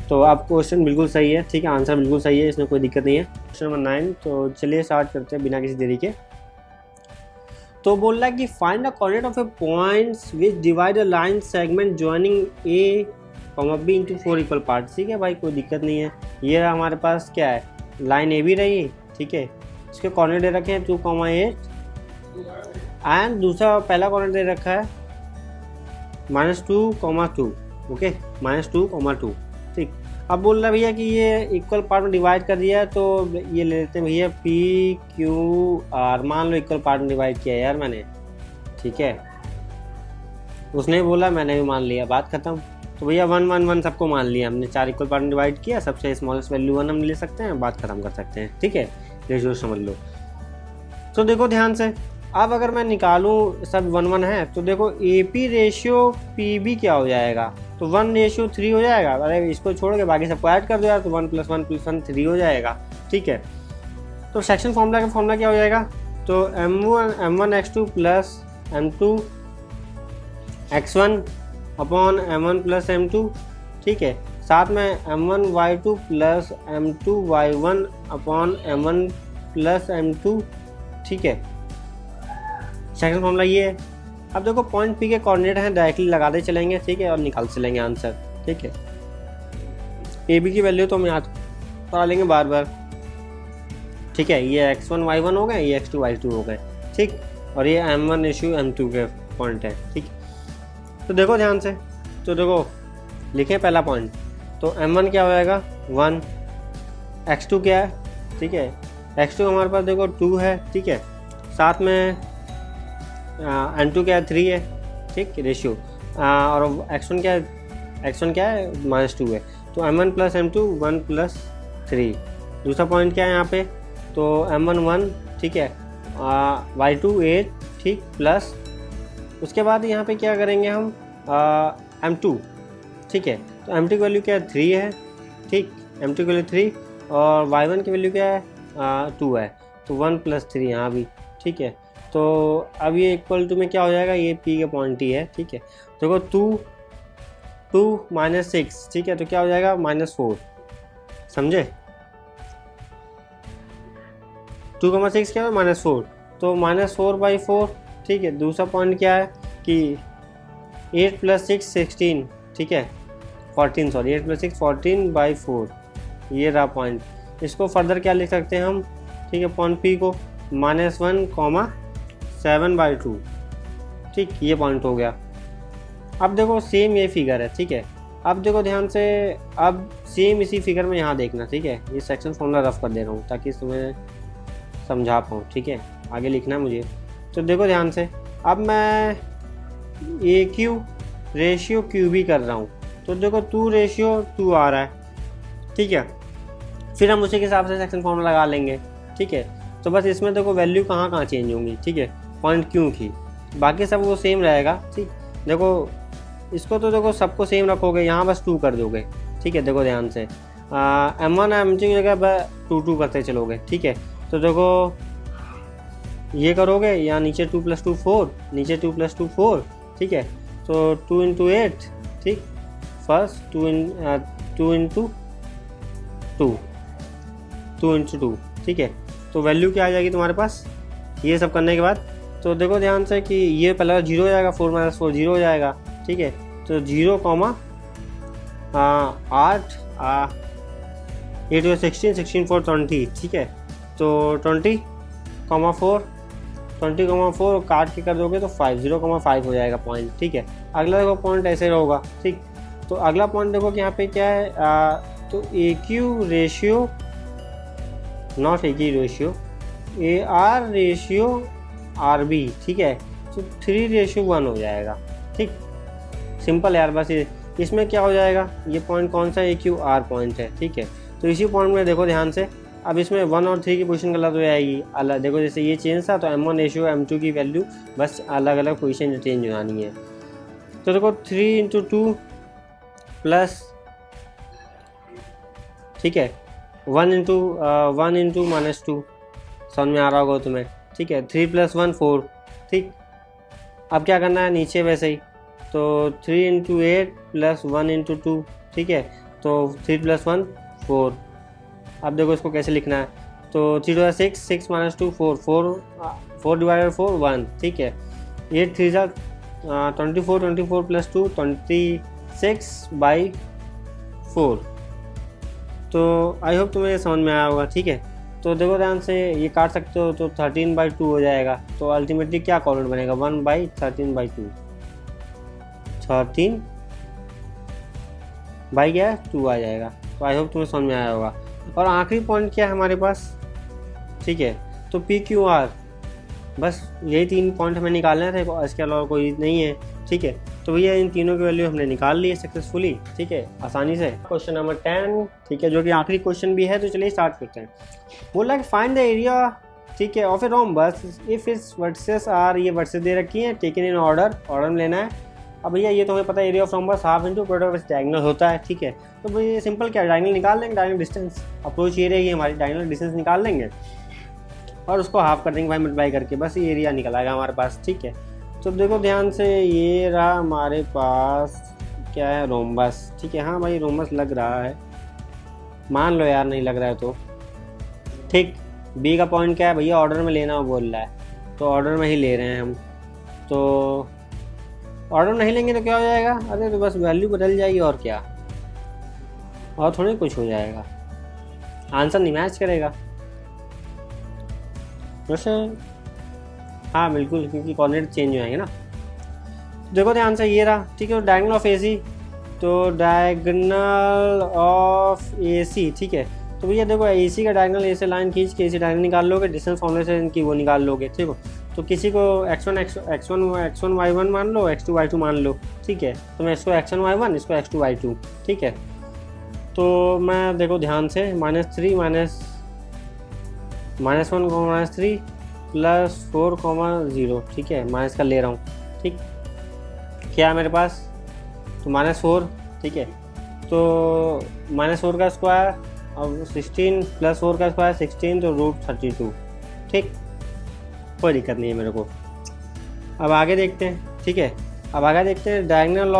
तो अब क्वेश्चन बिल्कुल सही है, ठीक है, आंसर बिल्कुल सही है, इसमें कोई दिक्कत नहीं है। क्वेश्चन नंबर 9, तो चलिए स्टार्ट करते हैं बिना किसी देरी के। तो बोल रहा है कि find the coordinate of a points which divide a line segment joining A B into 4 equal part, ठीक है भाई, कोई दिक्कत नहीं है। ये हमारे पास क्या है, लाइन ए बी रही, ठीक है, इसके कोऑर्डिनेट दे रखे हैं 2,8 एंड दूसरा पहला कोऑर्डिनेट दे रखा है -2,2, ओके, -2,2, ठीक। अब बोल रहा है भैया कि ये इक्वल पार्ट में डिवाइड कर दिया है, तो ये ले लेते हैं भैया PQR, मान लो इक्वल पार्ट में डिवाइड किया यार मैंने, ठीक है, उसने बोला मैंने भी मान लिया, बात खत्म। तो भैया 1 1 1 सबको मान लिया हमने, 4 इक्वल पार्ट में डिवाइड किया, सबसे स्मॉलेस्ट वैल्यू 1 हम ले सकते हैं, बात खत्म कर सकते हैं, ठीक है, रेशियो समझ लो। तो देखो ध्यान से, अब अगर मैं निकालूं सब 1 1 है, तो देखो AP रेशियो PB क्या हो जाएगा, तो 1:3 हो जाएगा। अरे इसको छोड़ के बाकी सबको ऐड कर दो यार, तो 1 + 1 + 1 3 हो जाएगा, ठीक है। तो सेक्शन फॉर्मूला का फॉर्मूला क्या हो जाएगा, तो m1 x2 plus m2 x1 upon m1 plus m2, ठीक है, साथ में m1 y2 plus m2 y1 upon m1 plus m2, ठीक है। सेकंड फॉर्मूला ये है। अब देखो पॉइंट पी के कोऑर्डिनेट हैं, डायरेक्टली लगाते चलेंगे, ठीक है, और निकालते चलेंगे आंसर, ठीक है। ए बी की वैल्यू तो हम याद करा लेंगे बार बार, ठीक है। ये x1 y1 हो गए, ये x2 y2 हो गए, ठीक। और ये m1 इशू m2 के पॉइंट है, ठीक। तो देखो ध्यान से, तो देखो लिखें पहला पॉइंट, तो m1 क्या हो जाएगा 1, x2 क्या है, ठीक है, x2 हमारे पास देखो 2 है, ठीक है, साथ में m2 क्या है 3 है, ठीक रेशियो, और x1 क्या है, x1 क्या है -2 है, तो m1 प्लस m2 1 प्लस 3। दूसरा पॉइंट क्या है यहाँ पे, तो m1 1, ठीक है, y2 8, ठीक, प्लस उसके बाद यहाँ पे क्या करेंगे हम m2, ठीक है, तो m2 की वैल्यू क्या है 3 है, ठीक, m2 की वैल्यू 3, और y1 की वैल्यू क्या है 2 है, तो 1 प्लस 3 यहाँ भी, ठीक है। तो अब ये इक्वल टू में क्या हो जाएगा, ये p के पॉइंट ही है, ठीक है। देखो 2 -6, ठीक है, तो क्या हो जाएगा -4, समझे, 2,6 क्या है -4, तो -4/4, ठीक है। दूसरा पॉइंट क्या है कि 8 + 6 16, ठीक है, 14, सॉरी 8 + 6 14/4, ये रहा पॉइंट। इसको फर्दर क्या लिख सकते हैं हम, ठीक है, पॉइंट पी को -1, 7/2, ठीक, ये पॉइंट हो गया। अब देखो सेम ये फिगर है, ठीक है। अब देखो ध्यान से, अब सेम इसी फिगर में यहाँ देखना, ठीक है, ये सेक्शन फॉर्मूला रफ कर दे रहा हूँ ताकि तुम्हें समझा पाऊँ, ठीक है, आगे लिखना है मुझे। तो देखो ध्यान से, अब मैं AQ रेशियो QB कर रहा हूँ, तो देखो 2:2 आ रहा है, ठीक है। फिर हम उसी के हिसाब से सेक्शन फॉर्मूला लगा लेंगे, ठीक है। तो बस इसमें देखो वैल्यू कहाँ चेंज होंगी, ठीक है, पॉइंट Q की, बाकी सब वो सेम रहेगा, ठीक। देखो इसको तो देखो सबको सेम रखोगे, यहाँ बस 2 कर दोगे, ठीक है। देखो ध्यान से m1 m2 की जगह 2 करते चलोगे, ठीक है। तो देखो ये करोगे, यहाँ नीचे 2 + 2 4, नीचे 2 + 2 4, ठीक है। तो 2 × 8, ठीक, फर्स्ट 2 × 2, ठीक है। तो वैल्यू क्या आ जाएगी तुम्हारे पास, ये सब करने के बाद। तो देखो ध्यान से कि ये पहला 0 हो जाएगा, 4 - 4 0 हो जाएगा, ठीक है। तो 0, 8 8 16 16 4 20, ठीक है। तो 20,4 काट के कर दोगे तो 0,5 हो जाएगा पॉइंट, ठीक है। अगला देखो पॉइंट ऐसे होगा, ठीक। तो अगला पॉइंट देखो कि यहाँ पे क्या है, तो AQ ratio, not AQ ratio, AR ratio RB, ठीक है। तो 3:1 हो जाएगा, ठीक, सिंपल यार। बस इसमें क्या हो जाएगा, ये पॉइंट कौन सा AQR पॉइंट है, ठीक है। तो इसी पॉइंट में देखो ध्यान से, अब इसमें 1 और 3 की पोजीशन गलत हो जाएगी, अलग देखो, जैसे ये चेंज था तो m1 रेशियो m2 की वैल्यू बस अलग अलग पोजीशन चेंज हो जानी है। तो देखो 3 × 2 प्लस, ठीक है, 1 × -2, समझ में आ रहा होगा तुम्हें, ठीक है। 3 + 1 4, ठीक। अब क्या करना है नीचे वैसे ही, तो 3 × 8 + 1 × 2, ठीक है। तो 3 + 1 4। अब देखो इसको कैसे लिखना है, तो 3 × 6 6 - 2 4 4/4 1, ठीक है। 8 3 24 24 + 2 26/4। तो आई होप तुम्हें समझ में आया होगा, ठीक है। तो देखो ध्यान से, ये काट सकते हो तो 13/2 हो जाएगा। तो अल्टीमेटली क्या कॉर्डिनेट बनेगा, 1/13/2, 13/2 आ जाएगा। तो आई होप तुम्हें समझ में आया होगा। और आखिरी पॉइंट क्या है हमारे पास, ठीक है, तो PQR, बस यही 3 पॉइंट हमें निकालने थे, इसके अलावा कोई नहीं है, ठीक है। तो भैया इन तीनों की वैल्यू हमने निकाल ली है सक्सेसफुली, ठीक है, आसानी से। क्वेश्चन नंबर 10, ठीक है, जो कि आखिरी क्वेश्चन भी है, तो चलिए स्टार्ट करते हैं। बोला कि फाइंड द एरिया, ठीक है, of a rhombus if its vertices are, ये वर्सेस दे रखी हैं, टेकन इन ऑर्डर में लेना है। अब भैया ये तो हमें पता है, area of rhombus half into product diagonal होता है, ठीक है। तो भैया सिंपल क्या, डायगोनल निकाल लेंगे, डायगोनल डिस्टेंस, अप्रोच ये रहेगी हमारी, डायगोनल डिस्टेंस निकाल लेंगे और उसको हाफ कर देंगे भाई मल्टीप्लाई करके, बस ये एरिया निकल आएगा हमारे पास, ठीक है। तो देखो ध्यान से, ये रहा हमारे पास क्या है, रोम्बस, ठीक है। हाँ भाई रोम्बस लग रहा है, मान लो यार नहीं लग रहा है तो ठीक। बी का पॉइंट क्या है भैया, ऑर्डर में लेना बोल रहा है, तो ऑर्डर में ही ले रहे हैं हम। तो ऑर्डर नहीं लेंगे तो क्या हो जाएगा, अरे तो बस वैल्यू बदल जाएगी और क्या, और थोड़ी कुछ हो जाएगा, आंसर नहीं मैच करेगा वैसे। हाँ बिल्कुल, क्योंकि कोऑर्डिनेट चेंज हो जाएंगे ना। देखो ध्यान से ये रहा, ठीक है, डायगोनल ऑफ AC, तो डायगोनल ऑफ AC, ठीक है। तो भैया देखो AC का डायगोनल ऐसे लाइन खींच के AC डायगोनल निकाल लोगे, डिस्टेंस फॉर्मूले से इनकी वो निकाल लोगे, ठीक है। तो किसी को x1 y1 मान लो, x2 y2 मान लो, ठीक है। तो मैं इसको x1 y1, इसको x2 y2, ठीक है। तो मैं देखो ध्यान से -3 -1 +4 0, ठीक है, माइनस का ले रहा हूँ, ठीक। क्या है मेरे पास, तो -4, ठीक है। तो -4 का स्क्वायर अब 16 + 4 का स्क्वायर 16, तो √32, ठीक। कोई दिक्कत नहीं है मेरे को। अब आगे देखते हैं, ठीक है। अब आगे देखते हैं डायगोनल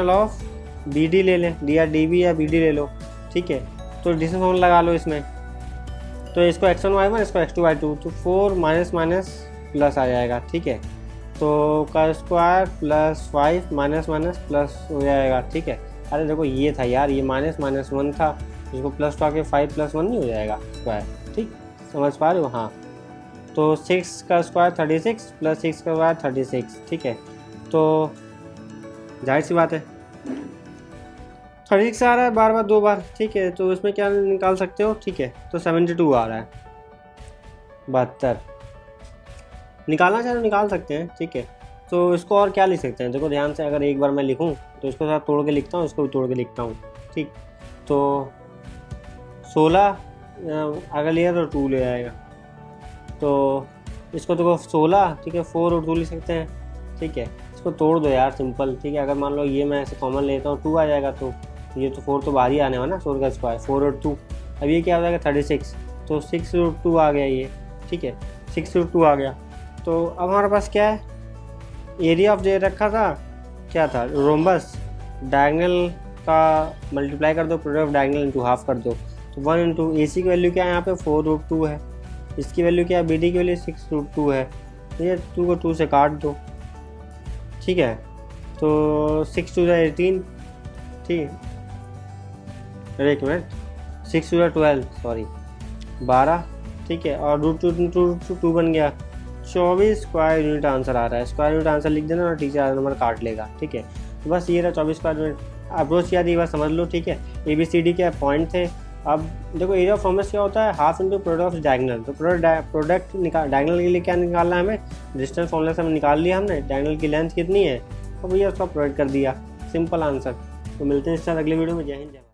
ऑफ BD ले लें, D या DB या BD ले लो, ठीक है। तो डिस्टेंस फॉर्मूला लगा लो इसमें, तो इसको x1 y1, इसको x2 y2, तो 4 माइनस प्लस आ जाएगा, ठीक है। तो का स्क्वायर +5 माइनस प्लस हो जाएगा, ठीक है। अरे देखो ये था यार, ये -1 था, इसको प्लस तो आके 5 + 1 नहीं हो जाएगा स्क्वायर, ठीक, समझ पा रहे हो। हाँ, तो 6 का स्क्वायर 36 + 6 का स्क्वायर 36, ठीक है। तो जाहिर सी बात है 36 आ रहा है बार 2 बार, ठीक है। तो इसमें क्या निकाल सकते हो, ठीक है। तो 72 आ रहा है, 72 निकालना चाहे तो निकाल सकते हैं, ठीक है। तो इसको और क्या लिख सकते हैं, देखो ध्यान से, अगर एक बार मैं लिखूं तो इसको साथ तोड़ के लिखता हूँ, इसको भी तोड़ के लिखता हूँ, ठीक। तो 16 अगर लिया तो 2 ले आएगा, तो इसको देखो 16, ठीक है, 4 और 2 लिख सकते हैं, ठीक है। इसको तोड़ दो यार, सिंपल, ठीक है। अगर मान लो ये मैं ऐसे कॉमन लेता हूँ, 2 आ जाएगा, तो ये तो 4 तो बाहर ही आने वाला ना, 4 का स्क्वायर 4 और 2, अब ये क्या हो जाएगा 36, तो 6√2 आ गया ये, ठीक है, 6√2 आ गया। तो अब हमारे पास क्या है, एरिया ऑफ दे रखा था, क्या था, रोम्बस, डायगोनल का मल्टीप्लाई कर दो, product of diagonal into half कर दो, तो 1 इंटू AC की वैल्यू क्या है यहाँ पे 4√2 है, इसकी वैल्यू क्या है BD की वैल्यू 6√2 है, ये 2 को 2 से काट दो, ठीक है। तो 6 2 18, ठीक, अरे एक मिनट, 6 2 12, सॉरी 12, ठीक है, और √2 बन गया 24 स्क्वायर यूनिट आंसर आ रहा है। स्क्वायर यूनिट आंसर लिख देना और टीचर नंबर काट लेगा, ठीक है। तो बस ये रहा 24 स्क्वायर यूनिट। अप्रोच किया थी, बात समझ लो, ठीक है। ABCD के पॉइंट थे। अब देखो एरिया ऑफ फॉर्मस क्या होता है, half into product of diagonal. तो प्रोडक्ट डायगोनल के लिए क्या निकालना है हमें, डिस्टेंस फॉर्मूला से हम निकाल लिया हमने, डायगोनल की लेंथ कितनी है, तो भैया उसका प्रोडक्ट कर दिया, सिंपल आंसर। तो मिलते हैं इस साथ अगले वीडियो में। जय हिंद।